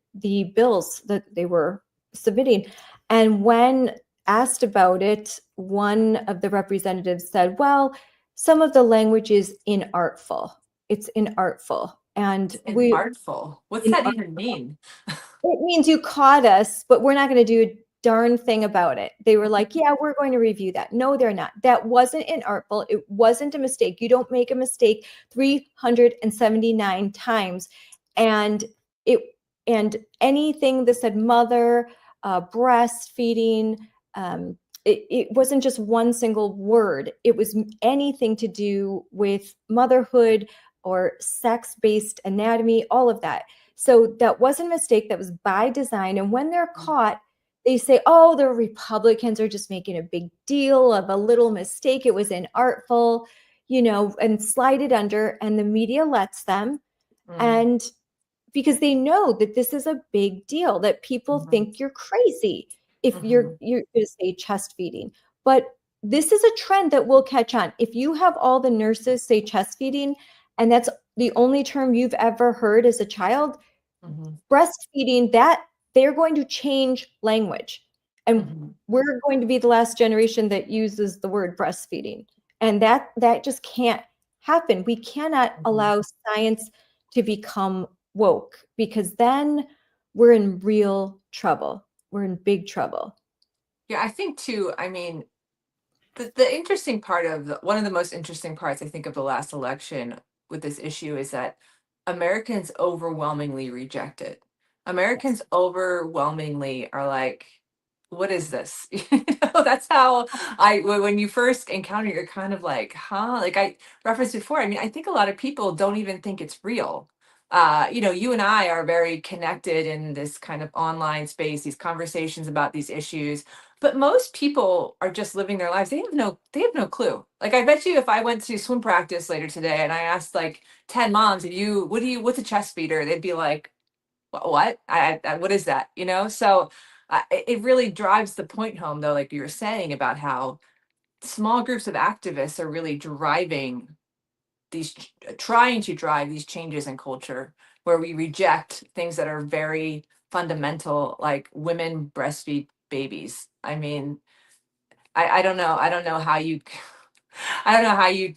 bills that they were submitting. And when asked about it, one of the representatives said, well, some of the language is inartful. It's inartful. And And artful. What's that even mean? it means you caught us, but we're not going to do a darn thing about it. They were like, yeah, we're going to review that. No, they're not. That wasn't inartful. It wasn't a mistake. You don't make a mistake 379 times. And it and anything that said mother, breastfeeding, it wasn't just one single word. It was anything to do with motherhood or sex-based anatomy, all of that. So that wasn't a mistake. That was by design. And when they're caught, they say, oh, the Republicans are just making a big deal of a little mistake. It was inartful, and slide it under. And the media lets them. Mm, And because they know that this is a big deal, that people mhm, think you're crazy if mhm, you're going to say chest feeding. But this is a trend that will catch on. If you have all the nurses say chest feeding, and that's the only term you've ever heard as a child, mhm, breastfeeding, that they're going to change language, and mhm, we're going to be the last generation that uses the word breastfeeding, and that just can't happen. We cannot mhm. allow science to become woke, because then we're in real trouble. We're in big trouble. Yeah, I think too, I mean, the interesting part of one of the most interesting parts I think of the last election with this issue is that Americans overwhelmingly reject it. Americans overwhelmingly are like, what is this? That's how when you first encounter, you're kind of like, huh? Like I referenced before, I mean, I think a lot of people don't even think it's real. You and I are very connected in this kind of online space, these conversations about these issues, but most people are just living their lives. They have no clue. Like I bet you if I went to swim practice later today and I asked like 10 moms, what's a chest feeder? They'd be like, what? What is that? So it really drives the point home, though, like you were saying about how small groups of activists are really trying to drive these changes in culture where we reject things that are very fundamental, like women breastfeed babies. I mean, I don't know. I don't know how you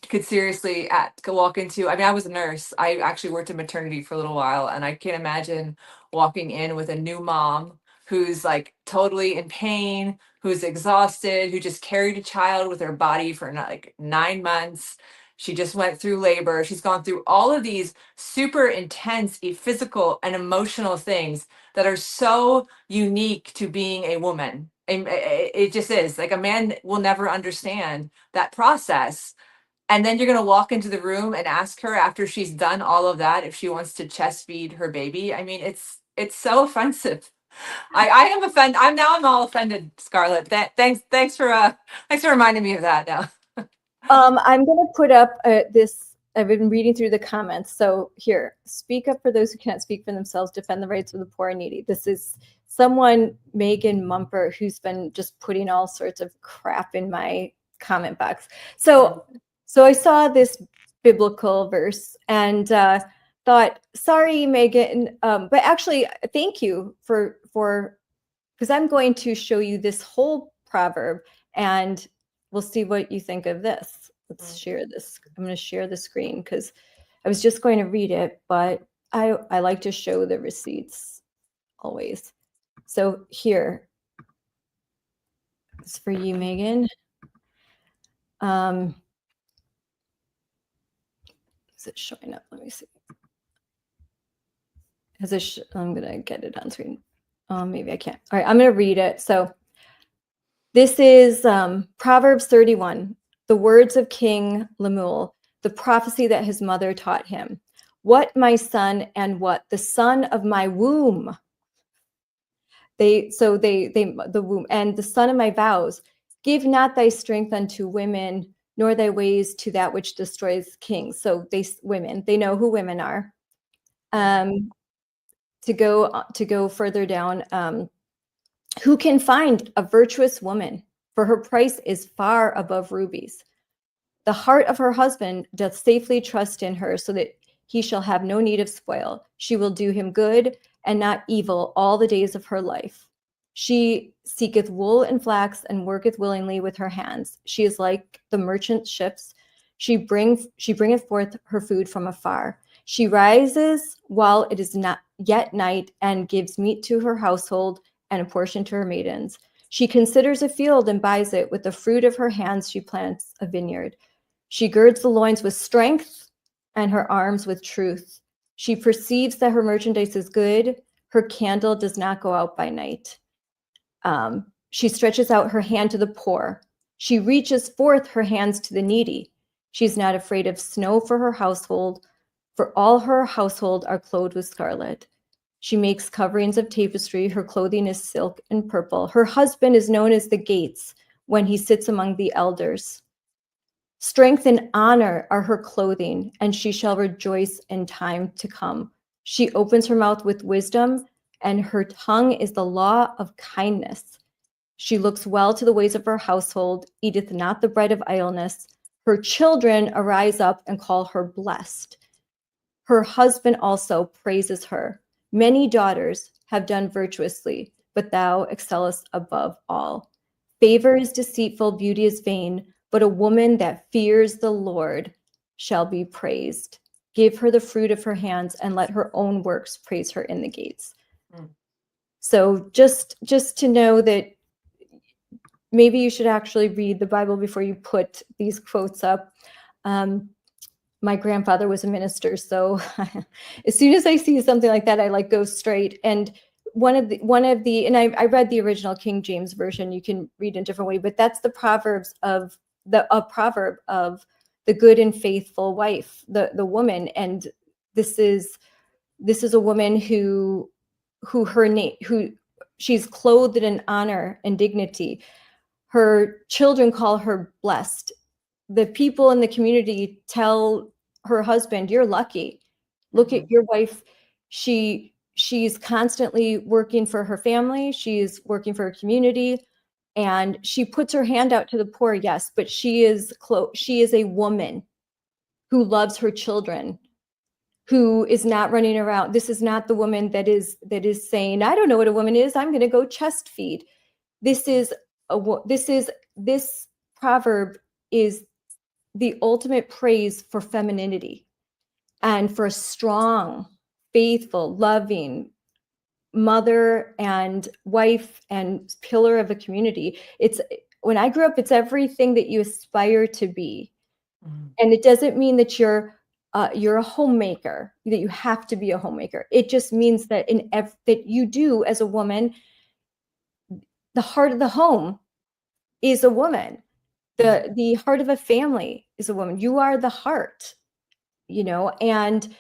could seriously could walk into. I mean, I was a nurse. I actually worked in maternity for a little while, and I can't imagine walking in with a new mom who's like totally in pain, who's exhausted, who just carried a child with her body for like 9 months. She just went through labor. She's gone through all of these super intense physical and emotional things that are so unique to being a woman. And it just is like a man will never understand that process. And then you're going to walk into the room and ask her after she's done all of that if she wants to chest feed her baby. I mean, it's so offensive. I am offended. I'm all offended, Scarlett. Thanks for reminding me of that now. I'm going to put up this. I've been reading through the comments. So here, speak up for those who can't speak for themselves, defend the rights of the poor and needy. This is someone, Megan Mumper, who's been just putting all sorts of crap in my comment box. So I saw this biblical verse and thought, sorry, Megan, but actually, thank you for because I'm going to show you this whole proverb and we'll see what you think of this. Let's share this. I'm going to share the screen because I was just going to read it, but I like to show the receipts always. So here, it's for you, Megan. Is it showing up? Let me see. I'm going to get it on screen. Maybe I can't. All right, I'm going to read it. So this is Proverbs 31, the words of King Lemuel, the prophecy that his mother taught him. What, my son, and what? The son of my womb. The womb, and the son of my vows. Give not thy strength unto women, nor thy ways to that which destroys kings. So they know who women are. To go further down, who can find a virtuous woman? For her price is far above rubies. The heart of her husband doth safely trust in her, so that he shall have no need of spoil. She will do him good and not evil all the days of her life. She seeketh wool and flax and worketh willingly with her hands. She is like the merchant ships. She bringeth forth her food from afar. She rises while it is not yet night and gives meat to her household and a portion to her maidens. She considers a field and buys it. With the fruit of her hands she plants a vineyard. She girds the loins with strength and her arms with truth. She perceives that her merchandise is good. Her candle does not go out by night. She stretches out her hand to the poor. She reaches forth her hands to the needy. She is not afraid of snow for her household, for all her household are clothed with scarlet. She makes coverings of tapestry. Her clothing is silk and purple. Her husband is known as the gates when he sits among the elders. Strength and honor are her clothing, and she shall rejoice in time to come. She opens her mouth with wisdom, and her tongue is the law of kindness. She looks well to the ways of her household, eateth not the bread of idleness. Her children arise up and call her blessed. Her husband also praises her. Many daughters have done virtuously, but thou excellest above all. Favor is deceitful, beauty is vain, but a woman that fears the Lord shall be praised. Give her the fruit of her hands, and let her own works praise her in the gates. So just to know that maybe you should actually read the Bible before you put these quotes up. My grandfather was a minister, so as soon as I see something like that, I go straight. And one of the, and I read the original King James version. You can read in a different way, but that's the proverbs of a proverb of the good and faithful wife, the woman. And this is a woman who her name, who she's clothed in honor and dignity. Her children call her blessed. The people in the community tell her husband, "You're lucky. Look at your wife. She's constantly working for her family. She's working for her community, and she puts her hand out to the poor, yes, but she is a woman who loves her children, who is not running around. This is not the woman that is saying, I don't know what a woman is. I'm going to go chest feed. This proverb is the ultimate praise for femininity and for a strong, faithful, loving mother and wife and pillar of a community. It's when I grew up, it's everything that you aspire to be. And it doesn't mean that you're a homemaker, that you have to be a homemaker. It just means that that you do, as a woman, the heart of the home is a woman. The heart of a family is a woman. You are the heart, and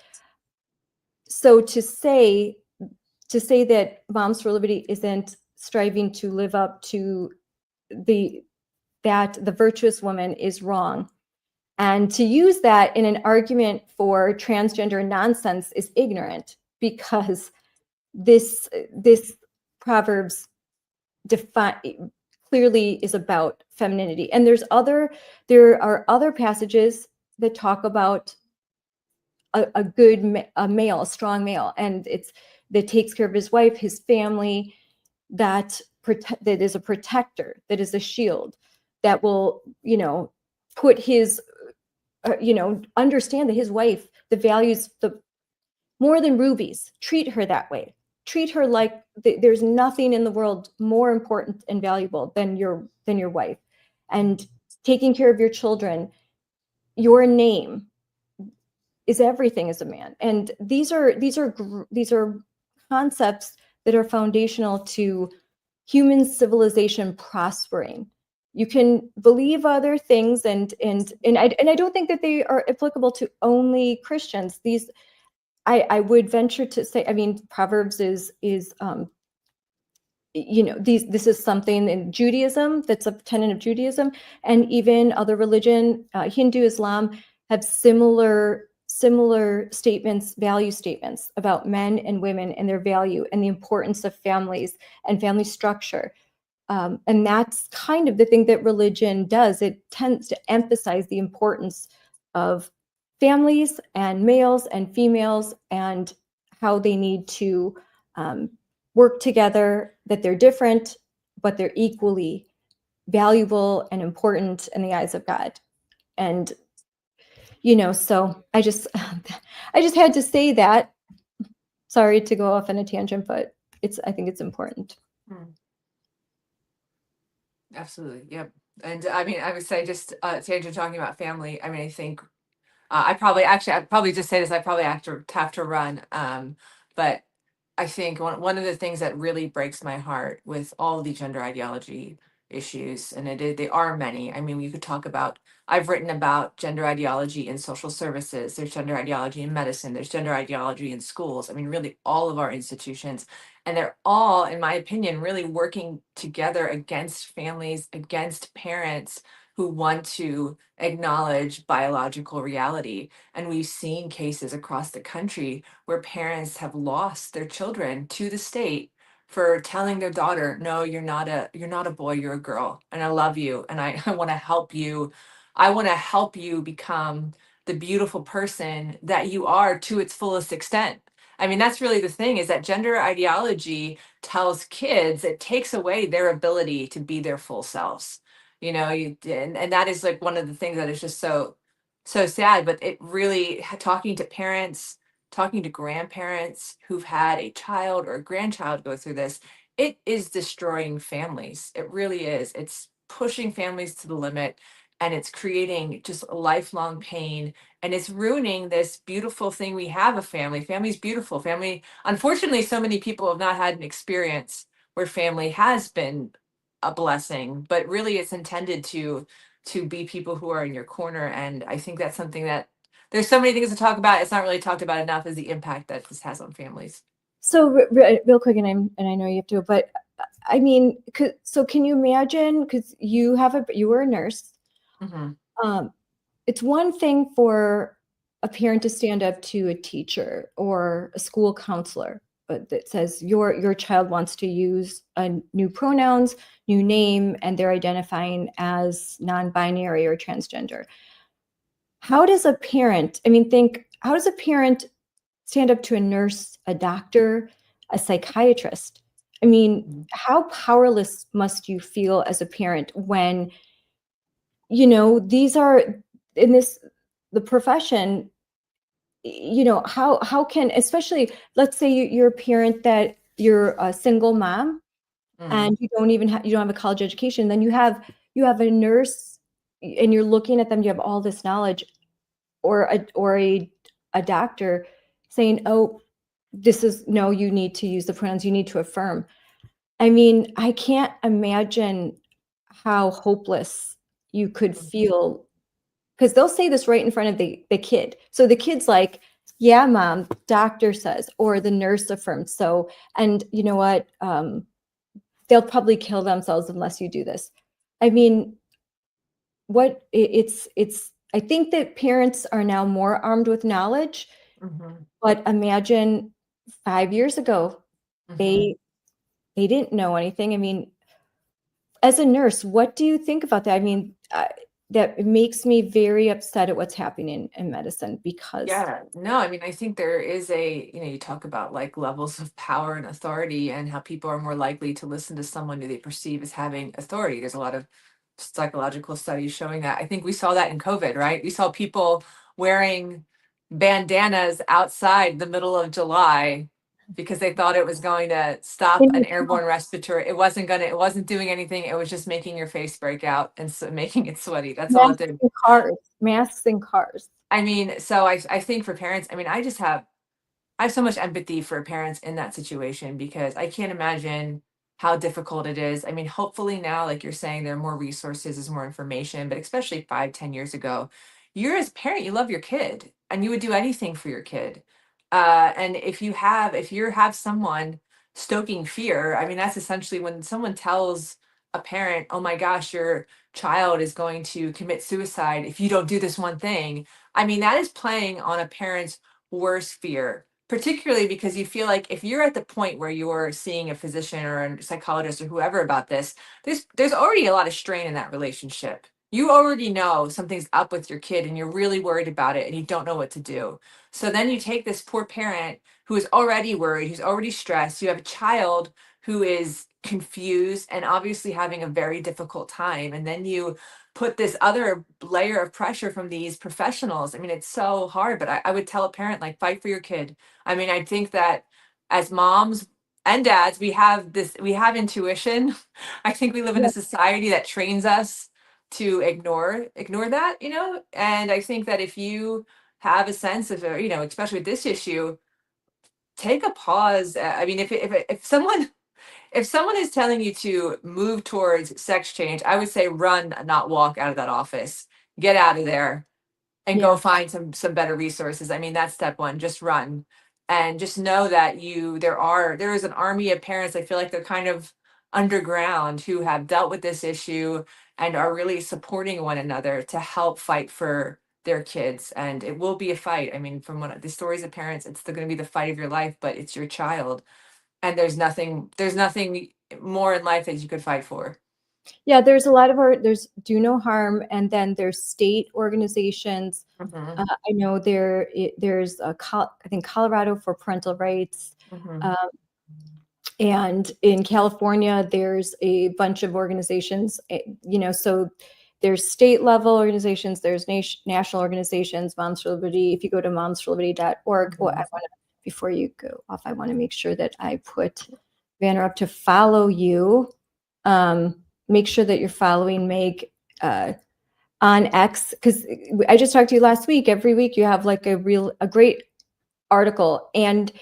so to say that Moms for Liberty isn't striving to live up to the virtuous woman is wrong. And to use that in an argument for transgender nonsense is ignorant, because this Proverbs clearly is about femininity. And there are other passages that talk about a male, a strong male, and that takes care of his wife, his family, that is a protector, that is a shield, that will, put his understand that his wife, the values, more than rubies, treat her that way. Treat her like there's nothing in the world more important and valuable than your wife. And taking care of your children, your name is everything as a man. And these are concepts that are foundational to human civilization prospering. You can believe other things, and I don't think that they are applicable to only Christians. I would venture to say, I mean, Proverbs is this is something in Judaism that's a tenet of Judaism, and even other religion, Hindu, Islam, have similar statements, value statements about men and women and their value and the importance of families and family structure. And that's kind of the thing that religion does. It tends to emphasize the importance of families and males and females and how they need to work together, that they're different, but they're equally valuable and important in the eyes of God. And, so I just had to say that. Sorry to go off on a tangent, but I think it's important. Absolutely. Yep. And I mean, I would say just Sandra talking about family. I mean, I think I'd probably just say this. I probably have to run. But I think one of the things that really breaks my heart with all the gender ideology issues, and they are many. I mean, we could talk about. I've written about gender ideology in social services. There's gender ideology in medicine. There's gender ideology in schools. I mean, really all of our institutions, and they're all, in my opinion, really working together against families, against parents who want to acknowledge biological reality. And we've seen cases across the country where parents have lost their children to the state for telling their daughter, no, you're not a boy, you're a girl, and I love you, and I want to help you. I want to help you become the beautiful person that you are to its fullest extent. I mean, that's really the thing, is that gender ideology tells kids, it takes away their ability to be their full selves. And that is like one of the things that is just so sad. But it really, talking to parents, talking to grandparents who've had a child or a grandchild go through this, it is destroying families. It really is. It's pushing families to the limit. and it's creating just lifelong pain, and it's ruining this beautiful thing we have, a family. Family's beautiful. Family, unfortunately, so many people have not had an experience where family has been a blessing, but really it's intended to be people who are in your corner. And I think that's something that there's so many things to talk about. It's not really talked about enough, is the impact that this has on families. So real quick, and I know you have to, but I mean, so can you imagine? Because you were a nurse. Hmm. Um, it's one thing for a parent to stand up to a teacher or a school counselor, but that says your child wants to use a new pronouns, new name, and they're identifying as non-binary or transgender. How does a parent, I mean, how does a parent stand up to a nurse, a doctor, a psychiatrist? I mean, how powerless must you feel as a parent when, these are in the profession, how can, especially, let's say you're a parent that you're a single mom Mm. and you don't have a college education, then you have a nurse and you're looking at them, you have all this knowledge, or a doctor saying, oh, this is no, you need to use the pronouns, you need to affirm. I mean, I can't imagine how hopeless you could feel, because they'll say this right in front of the kid. So the kid's like, yeah, mom, doctor says, or the nurse affirmed. So, and you know what? They'll probably kill themselves unless you do this. I mean, it's I think that parents are now more armed with knowledge, Hmm. but imagine 5 years ago, Hmm. they they didn't know anything. I mean, as a nurse, what do you think about that? I mean, that makes me very upset at what's happening in medicine because Yeah, no, I mean, I think there is you talk about like levels of power and authority and how people are more likely to listen to someone who they perceive as having authority. There's a lot of psychological studies showing that. I think we saw that in COVID, right? We saw people wearing bandanas outside the middle of July because they thought it was going to stop an airborne respiratory. It wasn't doing anything. It was just making your face break out and so making it sweaty. That's all it did. masks in cars. I mean, so I think for parents, I mean, I have so much empathy for parents in that situation because I can't imagine how difficult it is. I mean, hopefully now, like you're saying, there are more resources, there's more information, but especially 5, 10 years ago, you're as a parent, you love your kid and you would do anything for your kid. And if you have someone stoking fear, I mean, that's essentially when someone tells a parent, oh my gosh, your child is going to commit suicide if you don't do this one thing. I mean, that is playing on a parent's worst fear, particularly because you feel like if you're at the point where you're seeing a physician or a psychologist or whoever about this, there's already a lot of strain in that relationship. You already know something's up with your kid and you're really worried about it and you don't know what to do. So then you take this poor parent who is already worried, who's already stressed. You have a child who is confused and obviously having a very difficult time. And then you put this other layer of pressure from these professionals. I mean, it's so hard, but I would tell a parent, like, fight for your kid. I mean, I think that as moms and dads, we have intuition. I think we live in a Yeah, society that trains us to ignore that, and I think that if you have a sense of, especially with this issue, take a pause. I mean, if someone if someone is telling you to move towards sex change, I would say run, not walk out of that office. Get out of there and go yeah. find some better resources. I mean, that's step one. Just run and just know that there is an army of parents. I feel like they're kind of underground who have dealt with this issue and are really supporting one another to help fight for their kids. And it will be a fight. I mean, from the stories of parents, it's going to be the fight of your life, but it's your child, and there's nothing more in life that you could fight for. Yeah, there's a lot of there's do no harm, and then there's state organizations. Hmm. I know there's I think Colorado for parental rights, Hmm. uh, and in California there's a bunch of organizations. So there's state level organizations, there's national organizations. Moms for Liberty. If you go to momsforliberty.org, well, Hmm. before you go off, I want to make sure that I put Vanner up to follow you. Make sure that you're following Meg. on X, because I just talked to you last week. Every week you have like a great article, and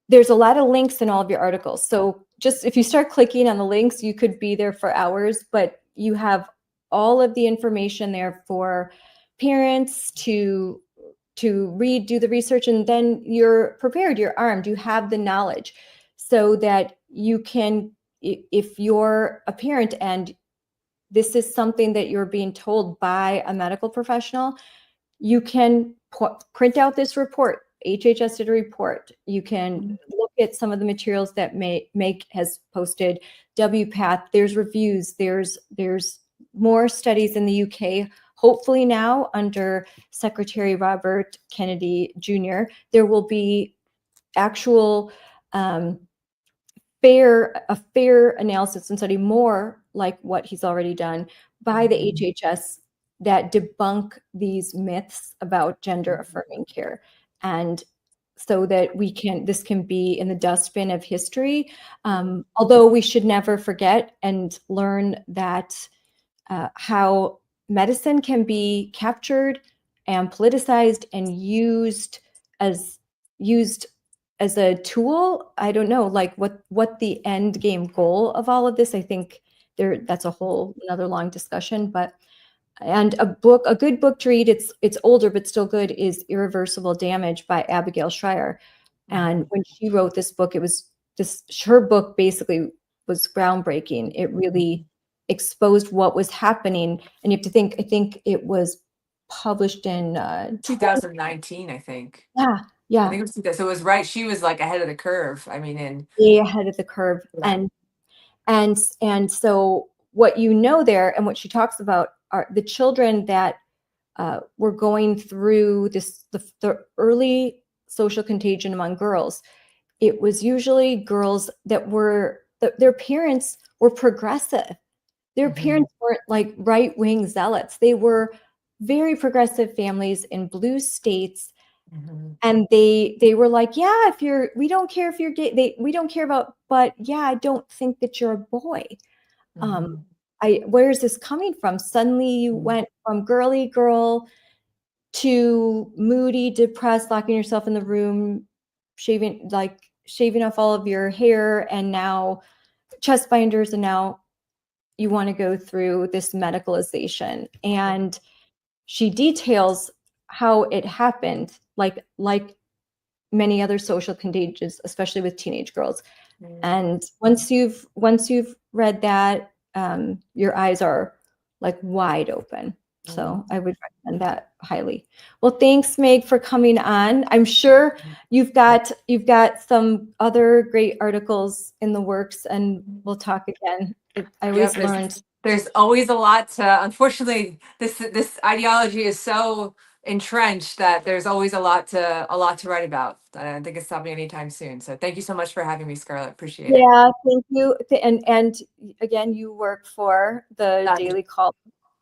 there's a lot of links in all of your articles. So just if you start clicking on the links, you could be there for hours, but you have all of the information there for parents to read, do the research, and then you're prepared, you're armed, you have the knowledge so that you can, if you're a parent and this is something that you're being told by a medical professional, you can print out this report. HHS did a report. You can look at some of the materials that Meg has posted. WPATH, there's reviews, there's more studies in the UK. Hopefully now under Secretary Robert Kennedy Jr., there will be actual a fair analysis and study, more like what he's already done by the HHS, that debunk these myths about gender affirming care, and so that this can be in the dustbin of history. Although we should never forget and learn that how medicine can be captured and politicized and as used as a tool. I don't know, like what the end game goal of all of this. I think that's a whole another long discussion. But and a good book to read, it's older but still good, is Irreversible Damage by Abigail Schreier. And when she wrote this book, her book basically was groundbreaking. It really exposed what was happening. And you have to think, I think it was published in 2019, I think. yeah, I yeah, think it was 2000. So it was right. She was like ahead of the curve. I mean, way ahead of the curve. Yeah. And so what you know there, and what she talks about, are the children that were going through the early social contagion among girls. It was usually girls that their parents were progressive. Their parents weren't like right-wing zealots. They were very progressive families in blue states. And they were like, yeah, we don't care if you're gay. We don't care about, but yeah, I don't think that you're a boy. Where is this coming from? Suddenly you went from girly girl to moody, depressed, locking yourself in the room, shaving off all of your hair, and now chest binders, and now you want to go through this medicalization. And she details how it happened, like many other social contagions, especially with teenage girls. And once you've read that, your eyes are like wide open. So I would recommend that highly. Well, thanks, Meg, for coming on. I'm sure you've got some other great articles in the works, and we'll talk again. I always learned. There's always a lot to. Unfortunately, this ideology is so entrenched that there's always a lot to write about. I don't think it's stopping anytime soon. So thank you so much for having me, Scarlett. Appreciate it. Yeah, thank you. And again, you work for the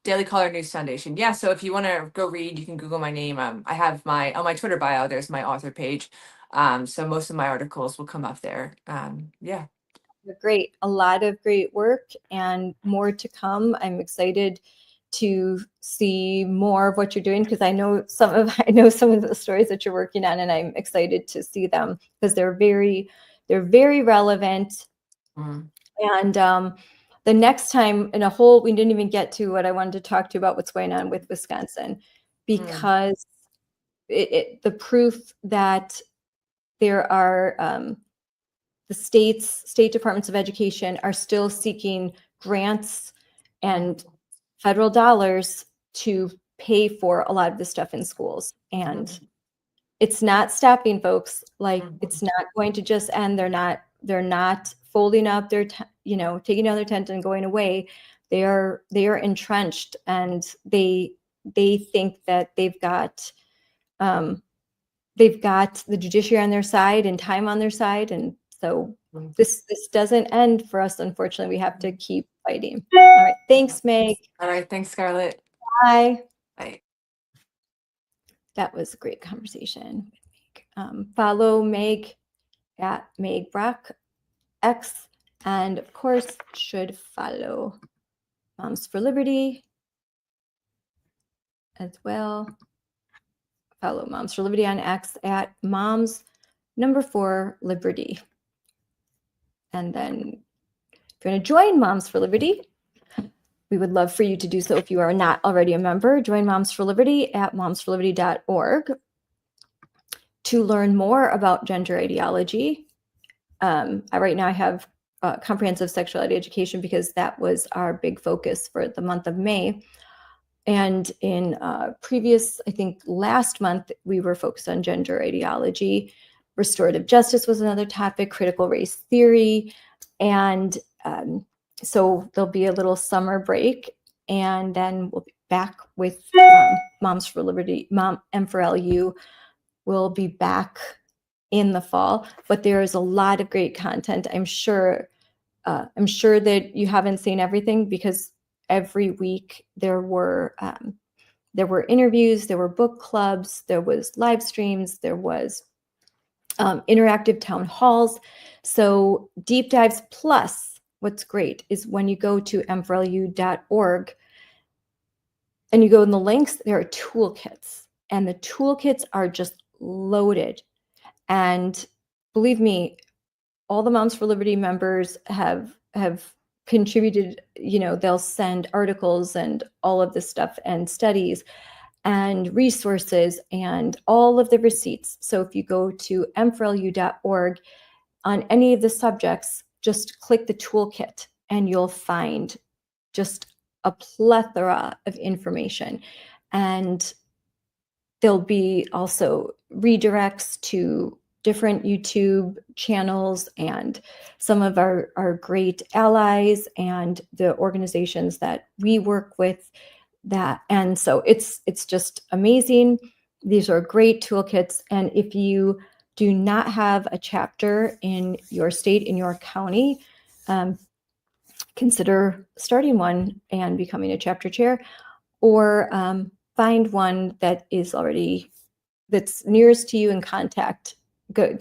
Daily Caller News Foundation. Yeah, so if you want to go read, you can Google my name. I have on my Twitter bio, there's my author page. So most of my articles will come up there. Yeah. Great. A lot of great work and more to come. I'm excited to see more of what you're doing, because I know some of the stories that you're working on, and I'm excited to see them because they're very relevant. And the next time we didn't even get to what I wanted to talk to you about, what's going on with Wisconsin, because the proof that there are the state departments of education are still seeking grants and federal dollars to pay for a lot of the stuff in schools. And it's not stopping, folks. Like, it's not going to just end. They're not folding up their taking down their tent and going away. They are entrenched, and they think that they've got the judiciary on their side and time on their side. And so this doesn't end for us, unfortunately. We have to keep fighting. All right. Thanks, Meg. All right. Thanks, Scarlett. Bye. Bye. That was a great conversation with Meg. Follow Meg at Meg Brock X, and of course should follow Moms for Liberty as well. Follow Moms for Liberty on X at moms4liberty. And then if you're going to join Moms for Liberty, we would love for you to do so if you are not already a member. Join Moms for Liberty at momsforliberty.org to learn more about gender ideology. Right now I have comprehensive sexuality education because that was our big focus for the month of May. And in previous, I think last month, we were focused on gender ideology. Restorative justice was another topic, critical race theory. And so there'll be a little summer break, and then we'll be back with Moms for Liberty. M4LU will be back in the fall, but there is a lot of great content. I'm sure that you haven't seen everything because every week there were interviews, there were book clubs, there was live streams, there was interactive town halls. So deep dives. Plus, what's great is when you go to m4lu.org and you go in the links, there are toolkits, and the toolkits are just loaded. And believe me, all the Moms for Liberty members have contributed. They'll send articles and all of this stuff and studies and resources and all of the receipts. So if you go to m4lu.org on any of the subjects, just click the toolkit and you'll find just a plethora of information. And there'll be also redirects to different YouTube channels and some of our great allies and the organizations that we work with. And so it's just amazing. These are great toolkits. And if you do not have a chapter in your state, in your county, consider starting one and becoming a chapter chair, or find one that is that's nearest to you and contact.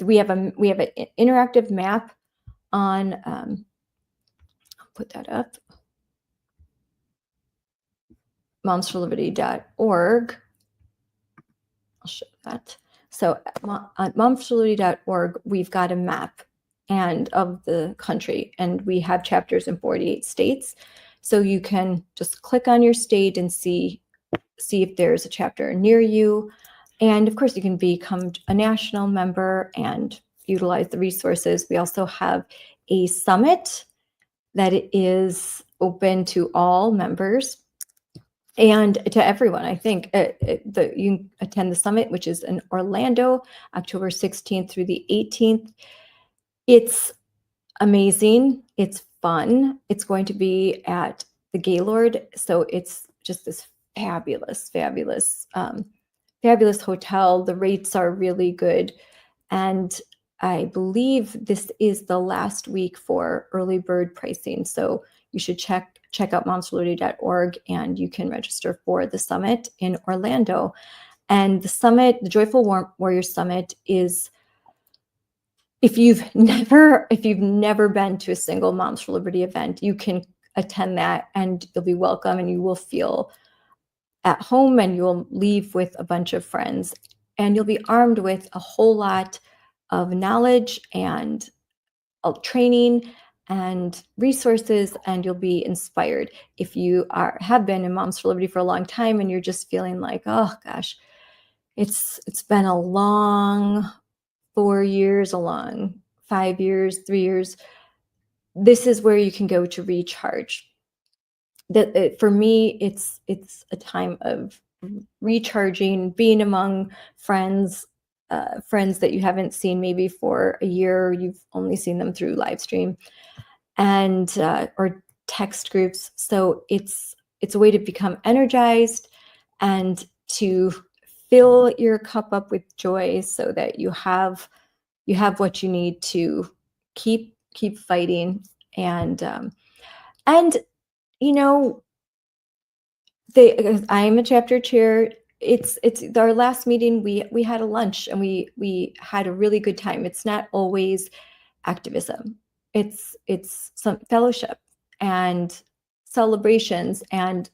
We have an interactive map on, I'll put that up, momsforliberty.org. I'll show that. So on momsforliberty.org, we've got a map of the country, and we have chapters in 48 states. So you can just click on your state and see if there's a chapter near you. And of course, you can become a national member and utilize the resources. We also have a summit that is open to all members and to everyone. I think you can attend the summit, which is in Orlando, October 16th through the 18th. It's amazing. It's fun. It's going to be at the Gaylord. So it's just this fabulous hotel. The rates are really good. And I believe this is the last week for early bird pricing. So you should check out momsforliberty.org and you can register for the summit in Orlando. And the summit, the Joyful Warrior Summit, is, if you've never been to a single Moms for Liberty event, you can attend that and you'll be welcome and you will feel at home, and you'll leave with a bunch of friends, and you'll be armed with a whole lot of knowledge and training and resources, and you'll be inspired. If you have been in Moms for Liberty for a long time and you're just feeling like, oh gosh, it's been a long 4 years, a long 5 years, 3 years, this is where you can go to recharge. For me, it's a time of recharging, being among friends that you haven't seen maybe for a year, you've only seen them through live stream and or text groups. So it's a way to become energized and to fill your cup up with joy so that you have what you need to keep fighting. And I'm a chapter chair. It's our last meeting. We had a lunch and we had a really good time. It's not always activism. It's some fellowship and celebrations. And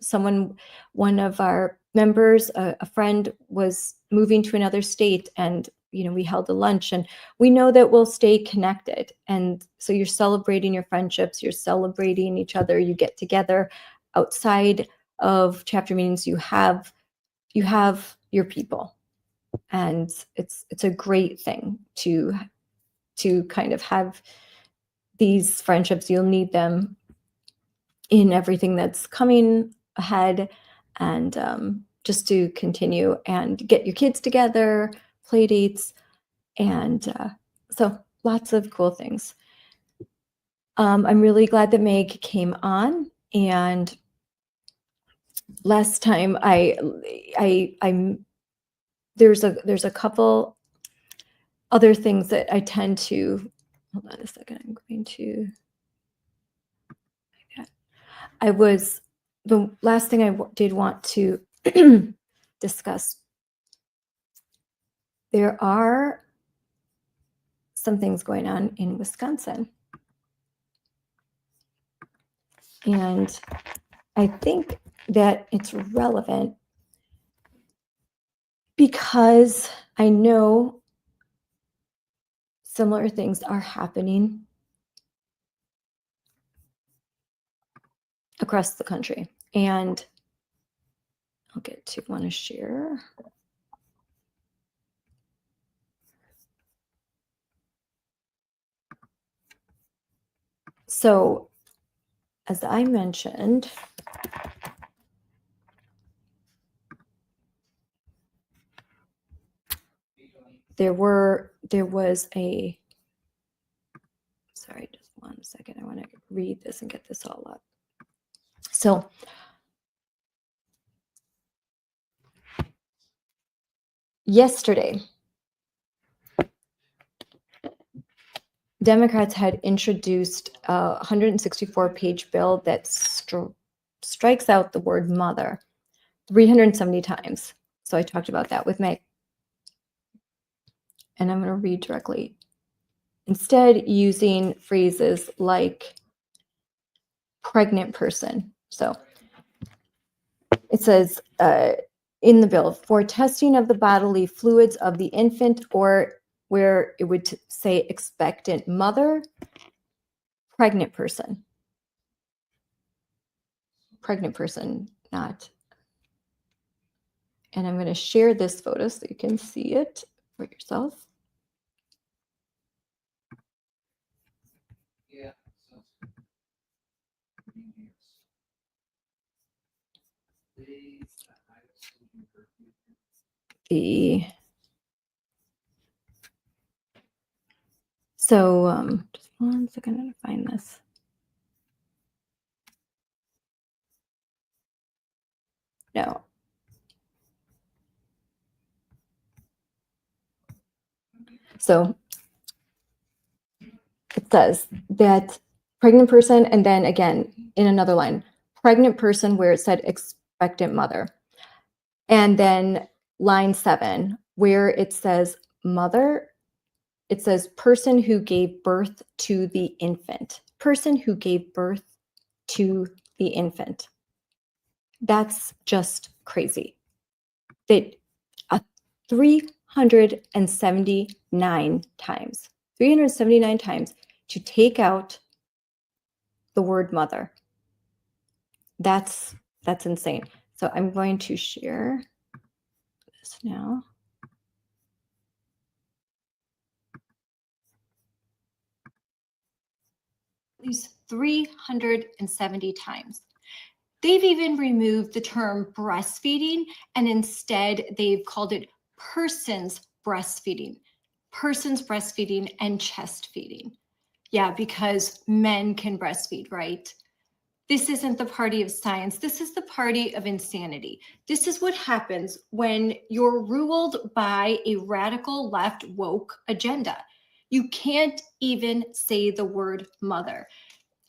one of our members, a friend was moving to another state, and we held a lunch, and we know that we'll stay connected. And so you're celebrating your friendships, you're celebrating each other, you get together outside of chapter meetings, you have your people. And it's a great thing to kind of have these friendships. You'll need them in everything that's coming ahead, and just to continue and get your kids together, play dates, and so lots of cool things. I'm really glad that Meg came on, and last time I'm there's a couple other things that I tend to, hold on a second, I'm going to, the last thing I did want to discuss, there are some things going on in Wisconsin. And I think that it's relevant because I know similar things are happening across the country. And I'll get to want to share. So, as I mentioned, there was a, sorry, just one second. I want to read this and get this all up. So, yesterday, Democrats had introduced a 164-page bill that strikes out the word mother 370 times. So I talked about that with Meg. And I'm going to read directly. Instead, using phrases like pregnant person. So it says in the bill, for testing of the bodily fluids of the infant, or where it would say expectant mother, pregnant person. Pregnant person, not. And I'm going to share this photo so you can see it for yourself. Yeah. So just one second, I'm going to find this. No. So it says that pregnant person, and then again in another line, pregnant person where it said expectant mother. And then line 7, where it says mother, it says person who gave birth to the infant. Person who gave birth to the infant. That's just crazy. That 379 times. 379 times to take out the word mother. That's insane. So I'm going to share this now. These 370 times. They've even removed the term breastfeeding, and instead they've called it person's breastfeeding. Person's breastfeeding and chest feeding. Yeah, because men can breastfeed, right? This isn't the party of science. This is the party of insanity. This is what happens when you're ruled by a radical left woke agenda. You can't even say the word mother.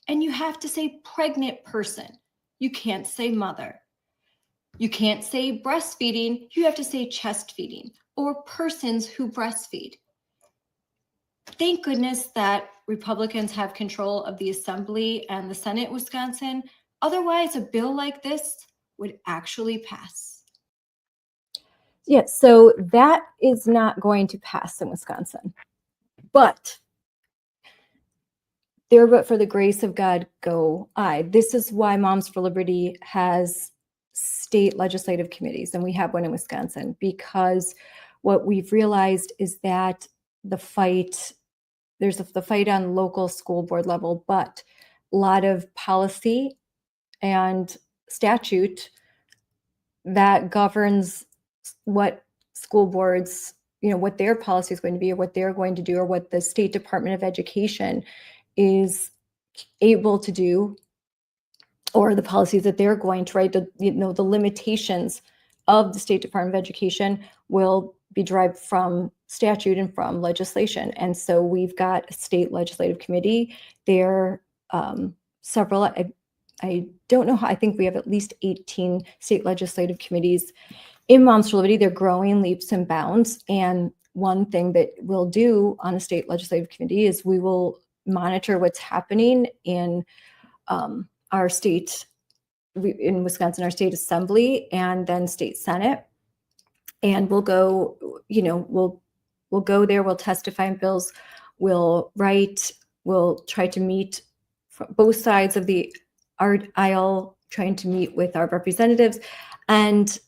And you have to say pregnant person. You can't say mother. You can't say breastfeeding. You have to say chest feeding or persons who breastfeed. Thank goodness that Republicans have control of the Assembly and the Senate in Wisconsin. Otherwise, a bill like this would actually pass. Yeah, so that is not going to pass in Wisconsin. But there, but for the grace of God, go I. This is why Moms for Liberty has state legislative committees, and we have one in Wisconsin, because what we've realized is that the fight, the fight on local school board level, but a lot of policy and statute that governs what school boards, what their policy is going to be, or what they're going to do, or what the State Department of Education is able to do, or the policies that they're going to write. The limitations of the State Department of Education will be derived from statute and from legislation. And so we've got a state legislative committee. There several, I don't know how, I think we have at least 18 state legislative committees in Moms for Liberty. They're growing leaps and bounds. And one thing that we'll do on a state legislative committee is we will monitor what's happening in our state, in Wisconsin, our state assembly, and then state senate. And we'll go, we'll go there, we'll testify in bills, we'll write, we'll try to meet both sides of the aisle, trying to meet with our representatives. And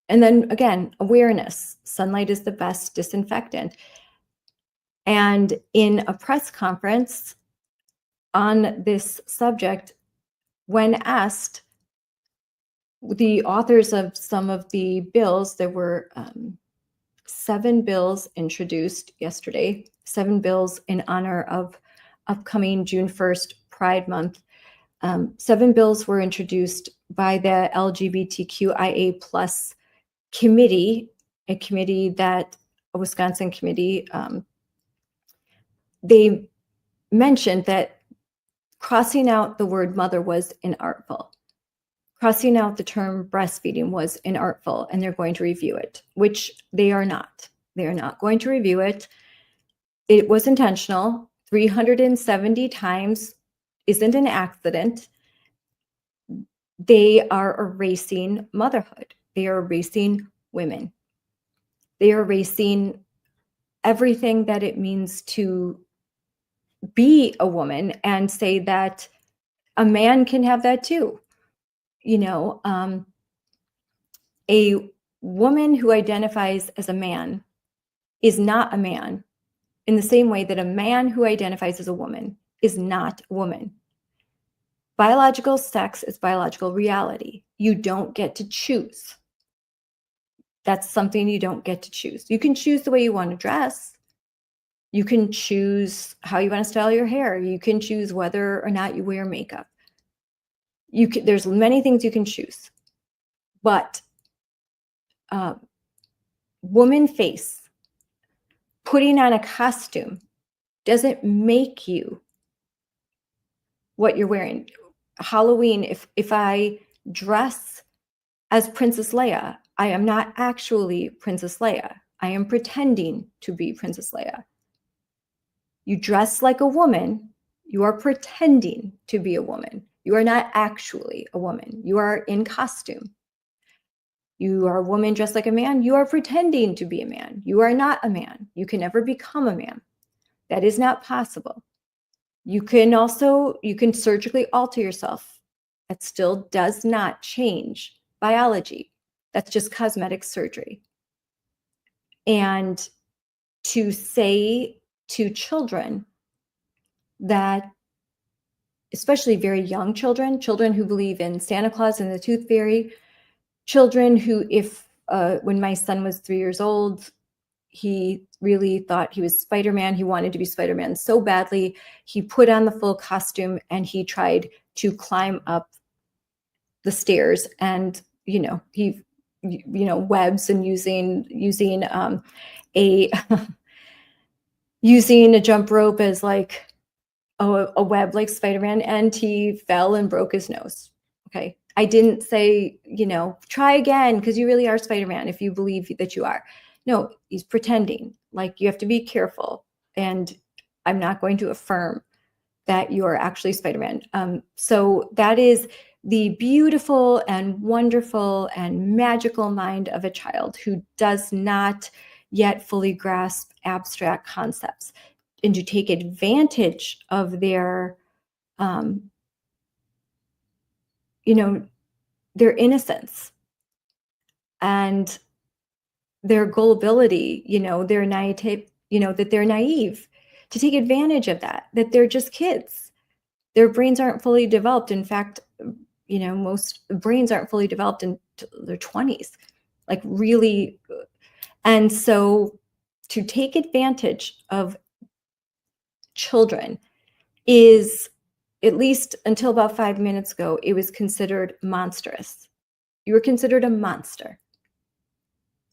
then again, awareness. Sunlight is the best disinfectant. And in a press conference on this subject, when asked, the authors of some of the bills, there were 7 bills introduced yesterday, 7 bills in honor of upcoming June 1st Pride Month. 7 bills were introduced by the LGBTQIA plus committee, a Wisconsin committee. They mentioned that crossing out the word mother was inartful. Crossing out the term breastfeeding was inartful, and they're going to review it, which they are not. They are not going to review it. It was intentional. 370 times isn't an accident. They are erasing motherhood. They are erasing women. They are erasing everything that it means to be a woman, and say that a man can have that too. A woman who identifies as a man is not a man, in the same way that a man who identifies as a woman is not a woman. Biological sex is biological reality. You don't get to choose. That's something you don't get to choose. You can choose the way you want to dress. You can choose how you want to style your hair. You can choose whether or not you wear makeup. There's many things you can choose. But woman face, putting on a costume, doesn't make you what you're wearing. Halloween, if I dress as Princess Leia, I am not actually Princess Leia. I am pretending to be Princess Leia. You dress like a woman, you are pretending to be a woman. You are not actually a woman. You are in costume. You are a woman dressed like a man. You are pretending to be a man. You are not a man. You can never become a man. That is not possible. You can surgically alter yourself. That still does not change biology. That's just cosmetic surgery. And to say to children that, especially very young children who believe in Santa Claus and the Tooth Fairy, children who, when my son was 3 years old, he really thought he was Spider-Man. He wanted to be Spider-Man so badly. He put on the full costume and he tried to climb up the stairs, and he webs, and using a using a jump rope as like a web like Spider-Man, and he fell and broke his nose. Okay. I didn't say, try again, because you really are Spider-Man if you believe that you are. No, he's pretending. Like, you have to be careful. And I'm not going to affirm that you're actually Spider-Man. So that is the beautiful and wonderful and magical mind of a child who does not yet fully grasp abstract concepts. And to take advantage of their, their innocence and their gullibility, their naivete, that they're naive, to take advantage of that they're just kids. Their brains aren't fully developed. In fact, most brains aren't fully developed until their 20s, like really. And so to take advantage of children is, at least until about 5 minutes ago, it was considered monstrous. You were considered a monster.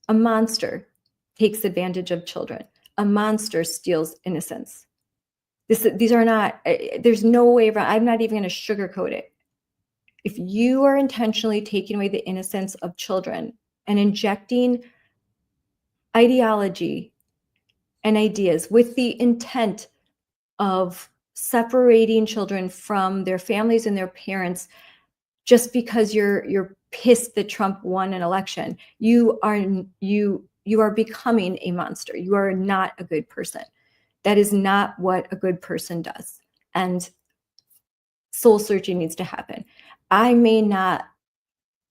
A monster takes advantage of children. A monster steals innocence. These are not, there's no way around. I'm not even going to sugarcoat it. If you are intentionally taking away the innocence of children and injecting ideology and ideas with the intent of separating children from their families and their parents just because you're pissed that Trump won an election, you are becoming a monster. You are not a good person. That is not what a good person does. And soul searching needs to happen. I may not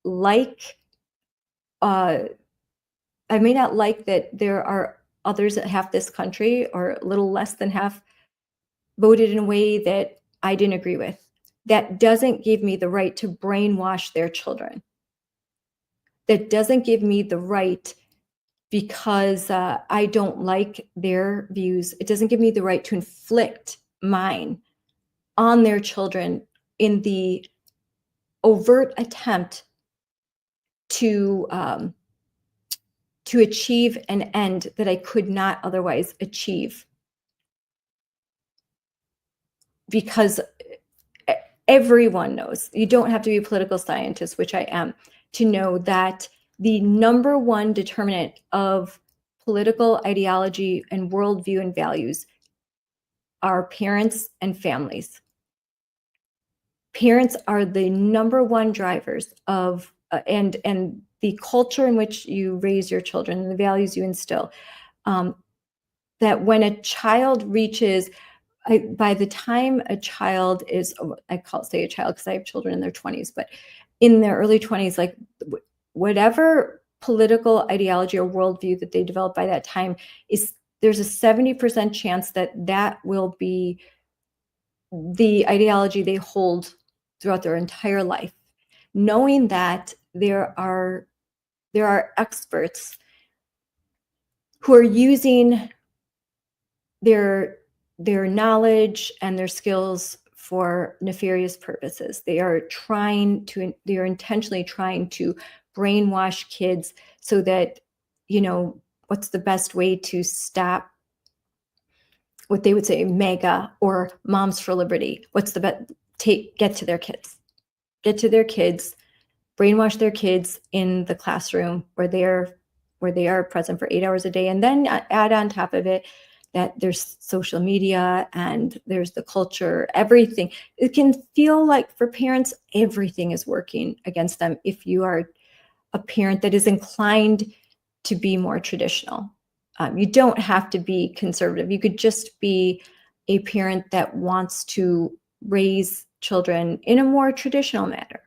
like that there are others that half this country, or a little less than half, voted in a way that I didn't agree with. That doesn't give me the right to brainwash their children. That doesn't give me the right, because I don't like their views. It doesn't give me the right to inflict mine on their children in the overt attempt to achieve an end that I could not otherwise achieve. Because everyone knows, you don't have to be a political scientist, which I am, to know that the number one determinant of political ideology and worldview and values are parents and families. Parents are the number one drivers of, and the culture in which you raise your children and the values you instill. That when a child reaches, by the time a child is, say a child because I have children in their 20s, but in their early 20s, like whatever political ideology or worldview that they develop by that time, there's a 70% chance that will be the ideology they hold throughout their entire life. Knowing that there are experts who are using their knowledge and their skills for nefarious purposes. They are intentionally trying to brainwash kids so that, what's the best way to stop what they would say MAGA or Moms for Liberty? What's the best? Get to their kids, brainwash their kids in the classroom where they are present for 8 hours a day, and then add on top of it that there's social media and there's the culture, everything. It can feel like for parents, everything is working against them if you are a parent that is inclined to be more traditional. You don't have to be conservative. You could just be a parent that wants to raise children in a more traditional manner.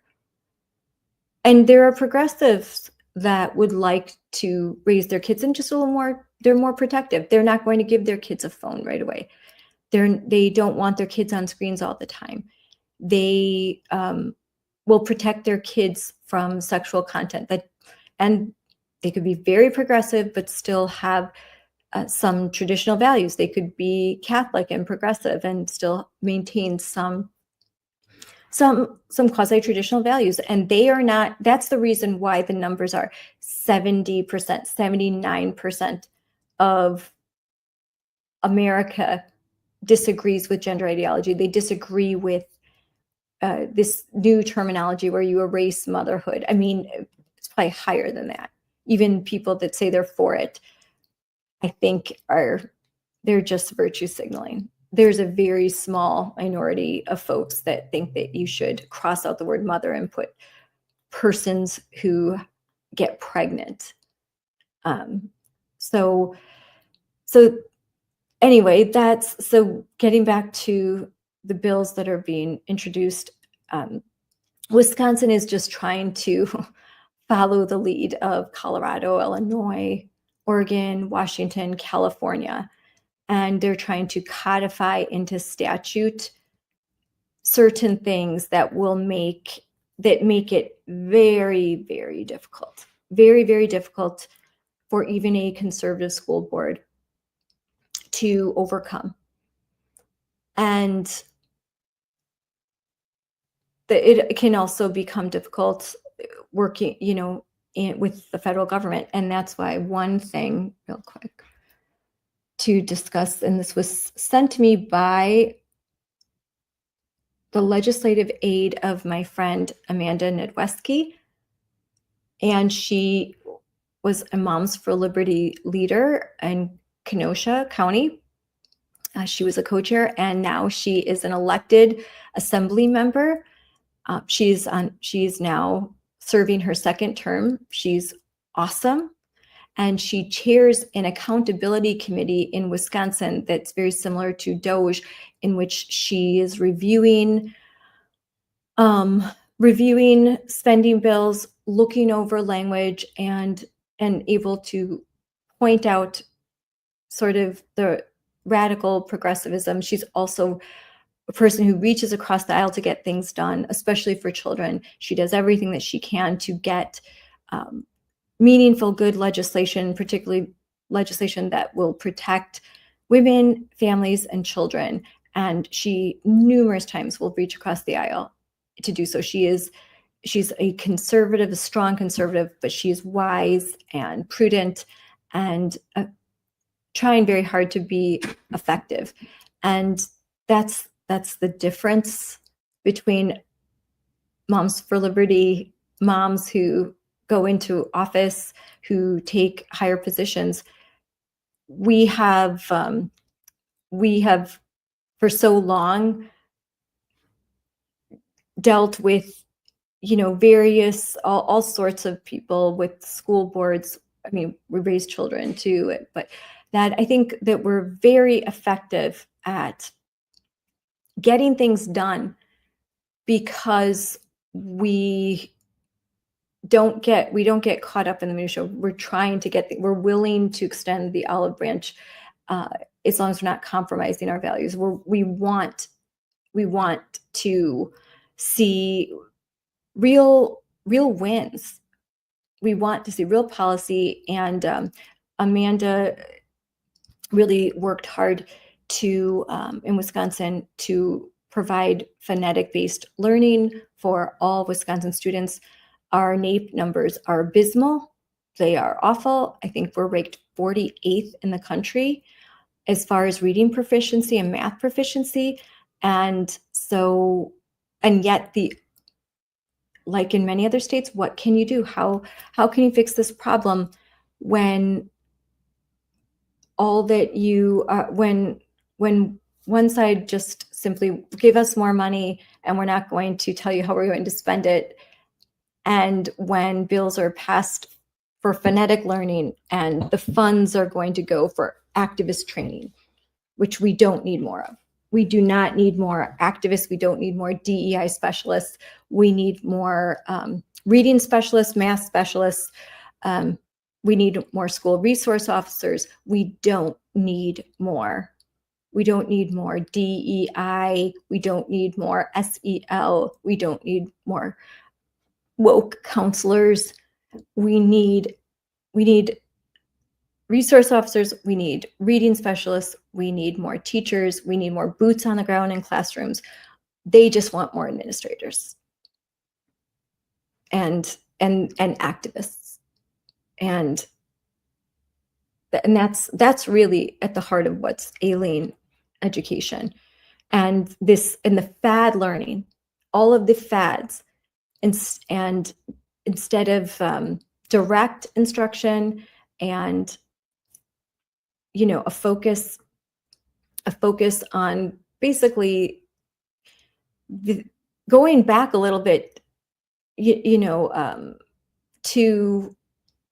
And there are progressives that would like to raise their kids in just a little more, they're more protective. They're not going to give their kids a phone right away. They don't want their kids on screens all the time. They will protect their kids from sexual content, and they could be very progressive, but still have some traditional values. They could be Catholic and progressive and still maintain some quasi-traditional values. And they are not, that's the reason why the numbers are 70%, 79% of America disagrees with gender ideology. They disagree with this new terminology where you erase motherhood. I mean, it's probably higher than that. Even people that say they're for it, I think they're just virtue signaling. there's a very small minority of folks that think that you should cross out the word mother and put persons who get pregnant. So anyway, so getting back to the bills that are being introduced, Wisconsin is just trying to follow the lead of Colorado, Illinois, Oregon, Washington, California, and they're trying to codify into statute certain things that make it very, very difficult, very, very difficult for even a conservative school board to overcome. And it can also become difficult working, with the federal government. And that's why one thing, real quick, to discuss, and this was sent to me by the legislative aide of my friend Amanda Nedweski, and she was a Moms for Liberty leader in Kenosha County. She was a co-chair, and now she is an elected assembly member. She's now serving her second term. She's awesome. And she chairs an accountability committee in Wisconsin that's very similar to DOGE, in which she is reviewing spending bills, looking over language, and able to point out sort of the radical progressivism. She's also a person who reaches across the aisle to get things done, especially for children. She does everything that she can to get meaningful, good legislation, particularly legislation that will protect women, families, and children. And she numerous times will reach across the aisle to do so. She's a conservative, a strong conservative, but she's wise and prudent and trying very hard to be effective. And that's the difference between Moms for Liberty, moms who go into office, who take higher positions. We have for so long dealt with, various, all sorts of people with school boards. I mean, we raise children too, but that I think that we're very effective at getting things done because we don't get caught up in the minutia. We're trying to we're willing to extend the olive branch as long as we're not compromising our values. We want to see real wins. We want to see real policy, and Amanda really worked hard to in Wisconsin to provide phonetic-based learning for all Wisconsin students. Our NAEP numbers are abysmal. They are awful. I think we're ranked 48th in the country as far as reading proficiency and math proficiency. And yet like in many other states, what can you do? How can you fix this problem when all that you when one side just simply give us more money and we're not going to tell you how we're going to spend it, and when bills are passed for phonetic learning and the funds are going to go for activist training, which we don't need more of. We do not need more activists. We don't need more DEI specialists. We need more reading specialists, math specialists. We need more school resource officers. We don't need more. We don't need more DEI. We don't need more SEL. We don't need more woke counselors. We need resource officers. We need reading specialists. We need more teachers. We need more boots on the ground in classrooms. They just want more administrators and activists. And that's really at the heart of what's ailing education. And the fad learning, all of the fads, and instead of direct instruction and a focus a focus on basically going back a little bit, to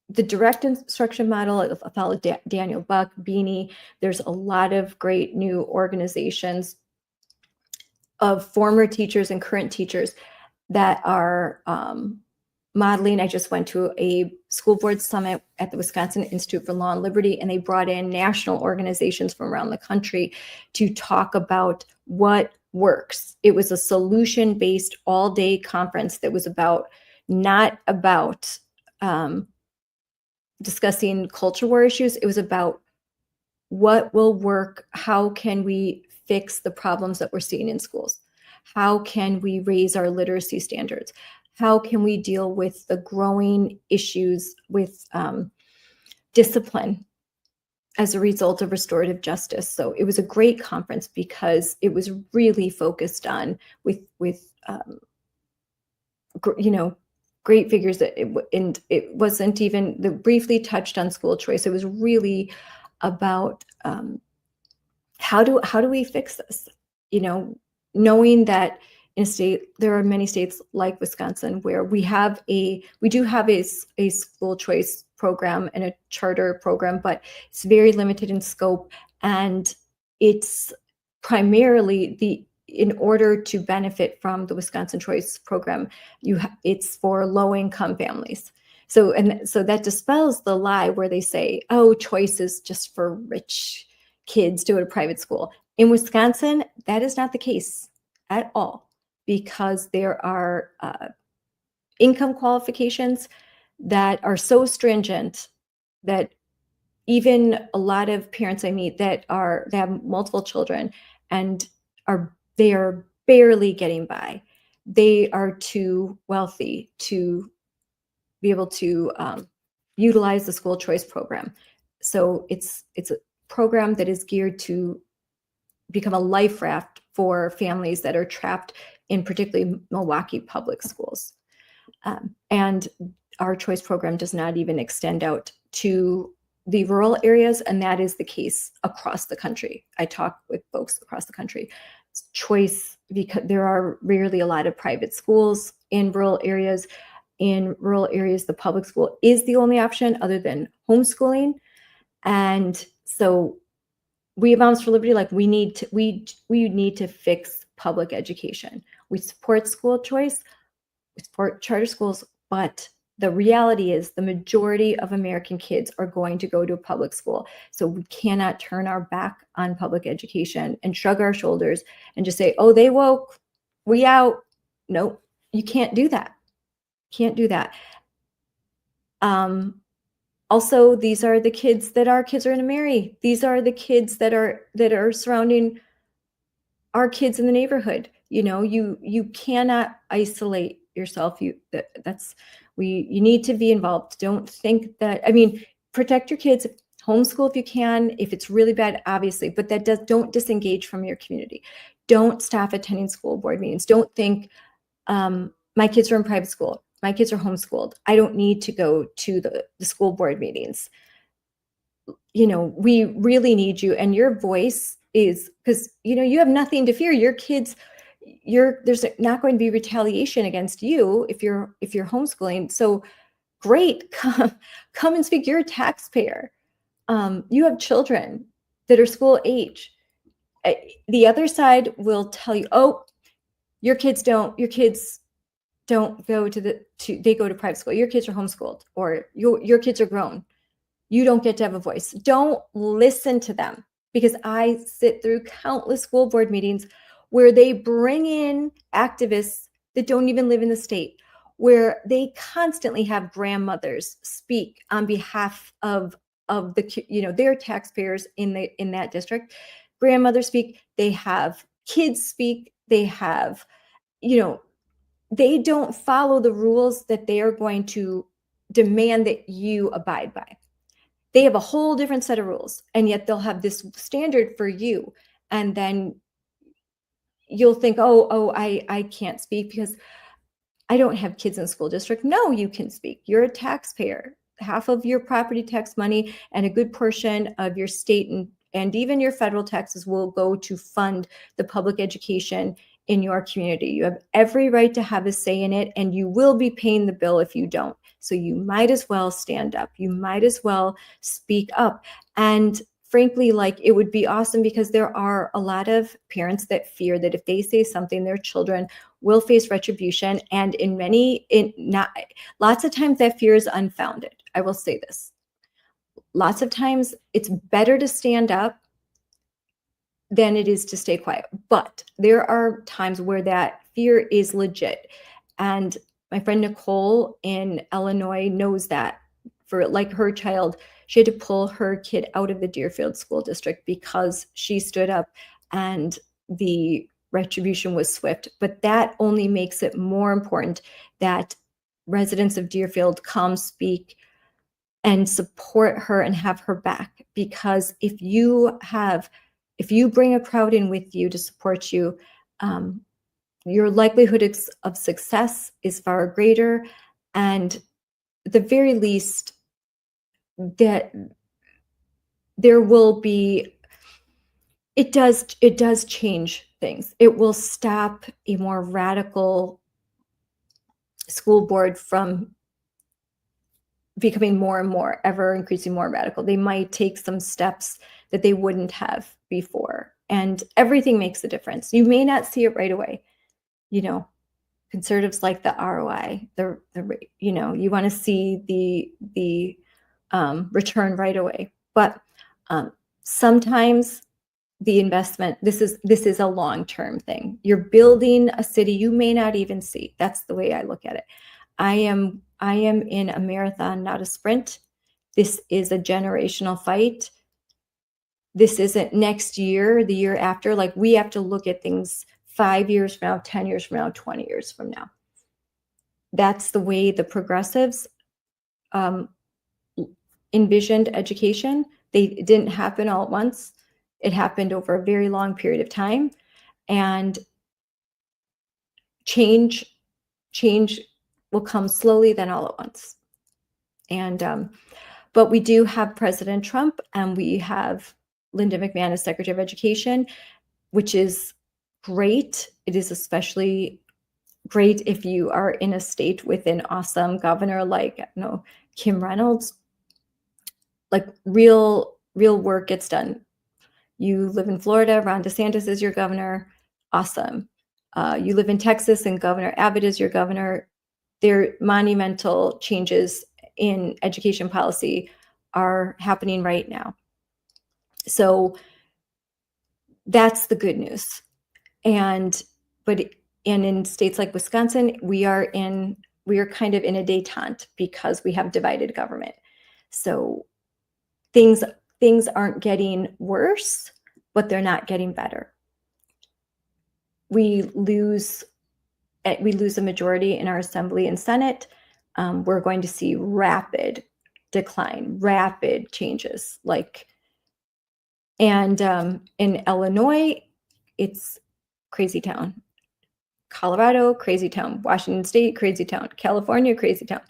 the direct instruction model. I follow Daniel Buck, Beanie. There's a lot of great new organizations of former teachers and current teachers that are modeling. I just went to a school board summit at the Wisconsin Institute for Law and Liberty, and they brought in national organizations from around the country to talk about what works. It was a solution-based all-day conference that was not about discussing culture war issues. It was about what will work. How can we fix the problems that we're seeing in schools? How can we raise our literacy standards? How can we deal with the growing issues with discipline as a result of restorative justice? So it was a great conference because it was really focused on with great figures and it wasn't even briefly touched on school choice. It was really about how do we fix this? Knowing that in a state, there are many states like Wisconsin where we do have a school choice program and a charter program, but it's very limited in scope, and it's primarily in order to benefit from the Wisconsin Choice program, it's for low-income families. So that dispels the lie where they say, oh, choice is just for rich kids to go to private school. In Wisconsin, that is not the case at all, because there are income qualifications that are so stringent that even a lot of parents I meet that have multiple children and they are barely getting by. They are too wealthy to be able to utilize the school choice program. So it's a program that is geared to become a life raft for families that are trapped in particularly Milwaukee public schools. And our choice program does not even extend out to the rural areas, and that is the case across the country. I talk with folks across the country. Choice, because there are rarely a lot of private schools in rural areas. In rural areas, the public school is the only option other than homeschooling. And so we at Moms for Liberty, we need to fix public education. We support school choice, we support charter schools, but the reality is the majority of American kids are going to go to a public school. So we cannot turn our back on public education and shrug our shoulders and just say, oh, they woke, we out. No, you can't do that. Can't do that. Also, these are the kids that our kids are going to marry. These are the kids that are surrounding our kids in the neighborhood. You cannot isolate yourself. You need to be involved. Don't think that, protect your kids, homeschool if you can, if it's really bad, obviously, but don't disengage from your community. Don't stop attending school board meetings. Don't think, my kids are in private school, my kids are homeschooled, I don't need to go to the school board meetings. We really need you, and your voice is, because you have nothing to fear. Your kids, there's not going to be retaliation against you if you're homeschooling. So great, come and speak. You're a taxpayer. You have children that are school age. The other side will tell you, oh, your kids don't go they go to private school. Your kids are homeschooled, or your kids are grown. You don't get to have a voice. Don't listen to them, because I sit through countless school board meetings where they bring in activists that don't even live in the state, where they constantly have grandmothers speak on behalf of their taxpayers in that district. Grandmothers speak, they have kids speak, they have, they don't follow the rules that they are going to demand that you abide by. They have a whole different set of rules, and yet they'll have this standard for you. And then you'll think, oh, I can't speak because I don't have kids in the school district. No, you can speak. You're a taxpayer. Half of your property tax money and a good portion of your state and even your federal taxes will go to fund the public education in your community. You have every right to have a say in it, and you will be paying the bill if you don't. So you might as well stand up. You might as well speak up. And frankly, like, it would be awesome, because there are a lot of parents that fear that if they say something, their children will face retribution. And lots of times that fear is unfounded. I will say this. Lots of times it's better to stand up than it is to stay quiet. But there are times where that fear is legit. And my friend Nicole in Illinois knows that. For like her child, she had to pull her kid out of the Deerfield School District because she stood up, and the retribution was swift. But that only makes it more important that residents of Deerfield come speak and support her and have her back. Because if you bring a crowd in with you to support you, your likelihood of success is far greater. And at the very least, that there will be, it does change things. It will stop a more radical school board from becoming more and more, ever increasing more radical. They might take some steps that they wouldn't have before, and everything makes a difference. You may not see it right away. Conservatives like the ROI, you want to see the return right away. But sometimes the investment, this is a long-term thing. You're building a city you may not even see. That's the way I look at it. I am in a marathon, not a sprint. This is a generational fight. This isn't next year, the year after. Like, we have to look at things 5 years from now, 10 years from now, 20 years from now. That's the way the progressives envisioned education. It didn't happen all at once. It happened over a very long period of time. And change will come slowly, then all at once. And but we do have President Trump, and we have Linda McMahon as Secretary of Education, which is great. It is especially great if you are in a state with an awesome governor like Kim Reynolds. Like, real work gets done. You live in Florida, Ron DeSantis is your governor. Awesome. You live in Texas, and Governor Abbott is your governor. Their monumental changes in education policy are happening right now. So that's the good news. And in states like Wisconsin, we are kind of in a détente because we have divided government. So things aren't getting worse, but they're not getting better. We lose a majority in our Assembly and Senate. We're going to see rapid decline, rapid changes. And in Illinois, it's crazy town. Colorado, crazy town. Washington State, crazy town. California, crazy town.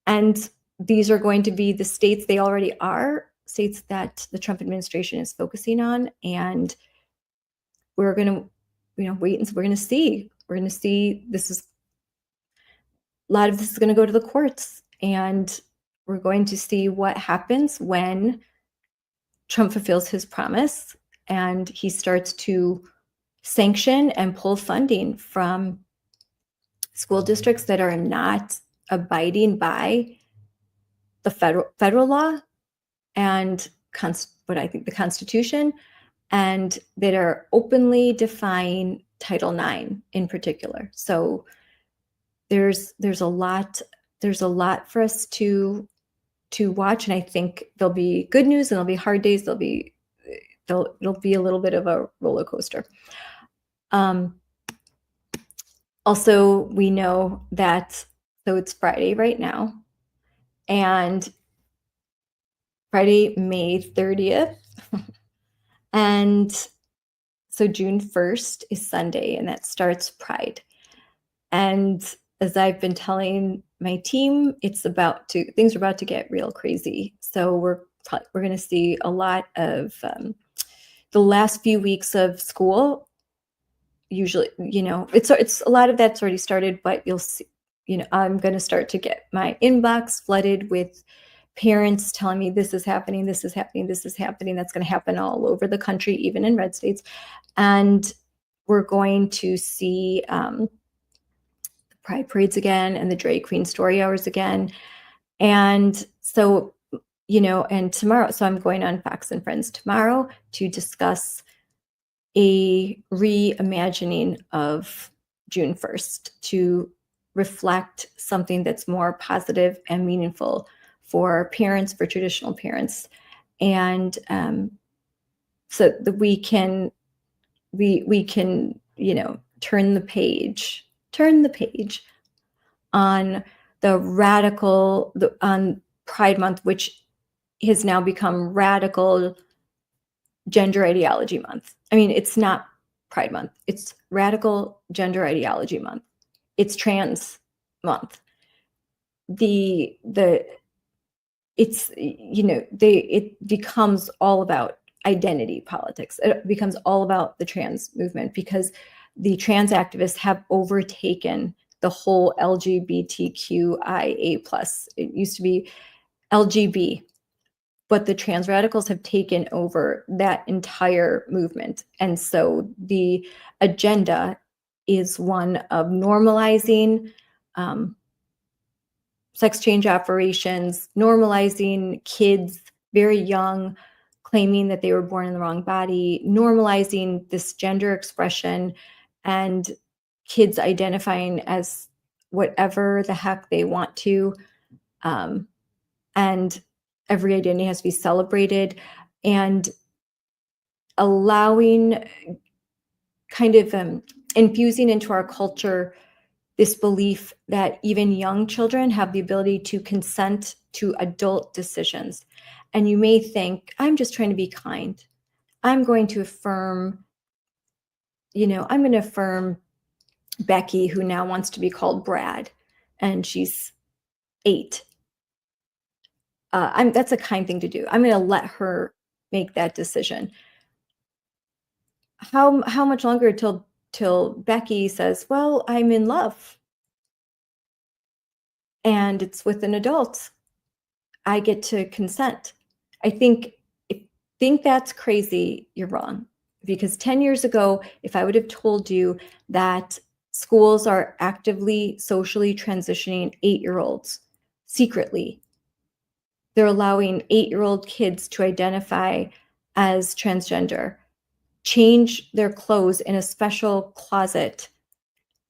And these are going to be the states, they already are states that the Trump administration is focusing on. And we're going to, wait, and we're going to see. We're going to see a lot of this is going to go to the courts, and we're going to see what happens when Trump fulfills his promise and he starts to sanction and pull funding from school districts that are not abiding by the federal law and what I think the Constitution, and that are openly defying Title IX in particular. So there's a lot for us to watch, and I think there'll be good news and there'll be hard days. It'll be a little bit of a roller coaster. Also, we know that, so it's Friday right now, and Friday, May 30th, and so June 1st is Sunday, and that starts Pride. And as I've been telling my team, things are about to get real crazy. So we're going to see a lot of the last few weeks of school. Usually, it's a lot of that's already started, but you'll see, I'm going to start to get my inbox flooded with parents telling me this is happening, this is happening, this is happening. That's going to happen all over the country, even in red states. And we're going to see the Pride Parades again and the Drag Queen Story Hours again. And so, and tomorrow, so I'm going on Fox and Friends tomorrow to discuss a reimagining of June 1st to reflect something that's more positive and meaningful for parents, for traditional parents. And so that we can, turn the page on the radical, on Pride Month, which has now become Radical Gender Ideology Month. I mean, it's not Pride Month. It's Radical Gender Ideology Month. It's Trans Month. It becomes all about identity politics. It becomes all about the trans movement because the trans activists have overtaken the whole LGBTQIA plus. It used to be LGB, but the trans radicals have taken over that entire movement. And so the agenda is one of normalizing sex change operations, normalizing kids very young claiming that they were born in the wrong body, normalizing this gender expression, and kids identifying as whatever the heck they want to. And every identity has to be celebrated, and allowing kind of infusing into our culture this belief that even young children have the ability to consent to adult decisions. And you may think, I'm just trying to be kind. I'm going to affirm, I'm going to affirm Becky, who now wants to be called Brad, and she's 8. That's a kind thing to do. I'm going to let her make that decision. How much longer till Becky says, well, I'm in love and it's with an adult, I get to consent? If you think that's crazy, you're wrong. Because 10 years ago, if I would have told you that schools are actively socially transitioning 8-year-olds secretly, they're allowing 8-year-old kids to identify as transgender, change their clothes in a special closet,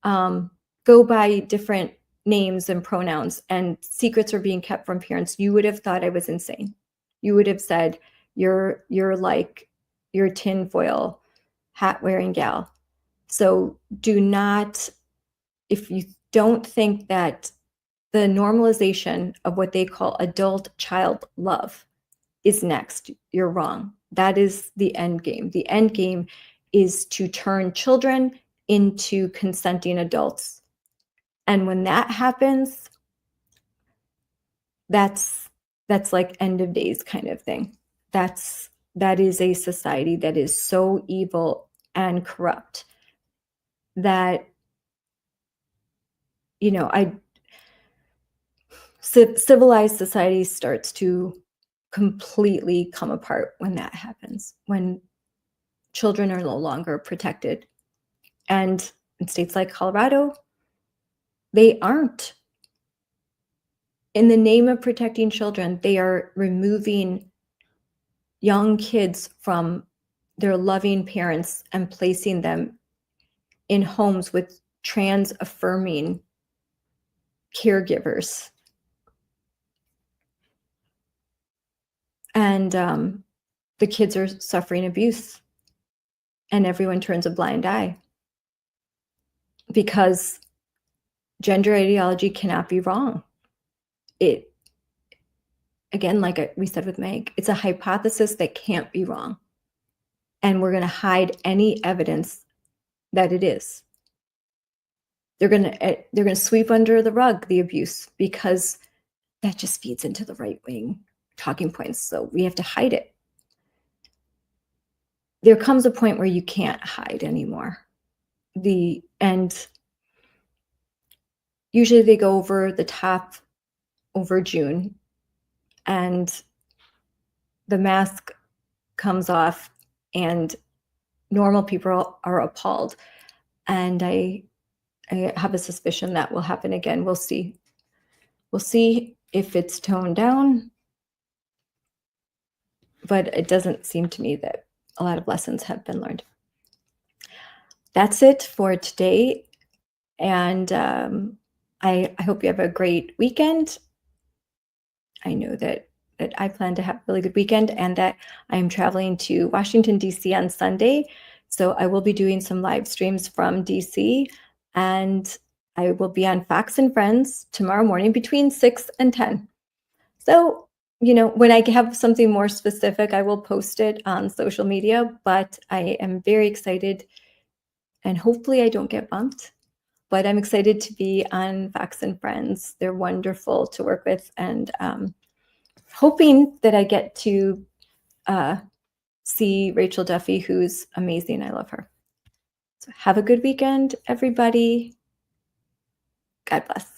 go by different names and pronouns, and secrets are being kept from parents, you would have thought I was insane. You would have said, you're a tinfoil hat wearing gal. So do not, if you don't think that the normalization of what they call adult child love is next, you're wrong. That is the end game. The end game is to turn children into consenting adults. And when that happens, that's like end of days kind of thing. That is a society that is so evil and corrupt that, civilized society starts to completely come apart when that happens, when children are no longer protected. And in states like Colorado, they aren't. In the name of protecting children, they are removing young kids from their loving parents and placing them in homes with trans affirming caregivers. And the kids are suffering abuse, and everyone turns a blind eye because gender ideology cannot be wrong. It, again, like we said with Meg, it's a hypothesis that can't be wrong. And we're going to hide any evidence that it is. They're going to sweep under the rug the abuse because that just feeds into the right wing talking points. So we have to hide it. There comes a point where you can't hide anymore. And usually they go over the top over June, and the mask comes off, and normal people are appalled. And I have a suspicion that will happen again. We'll see. We'll see if it's toned down, but it doesn't seem to me that a lot of lessons have been learned. That's it for today. And I hope you have a great weekend. I know that I plan to have a really good weekend, and that I am traveling to Washington, D.C. on Sunday. So I will be doing some live streams from D.C., and I will be on Fox and Friends tomorrow morning between 6 and 10. So, when I have something more specific, I will post it on social media, but I am very excited, and hopefully I don't get bumped. But I'm excited to be on Fox and Friends. They're wonderful to work with, and hoping that I get to see Rachel Duffy, who's amazing. I love her. So have a good weekend, everybody. God bless.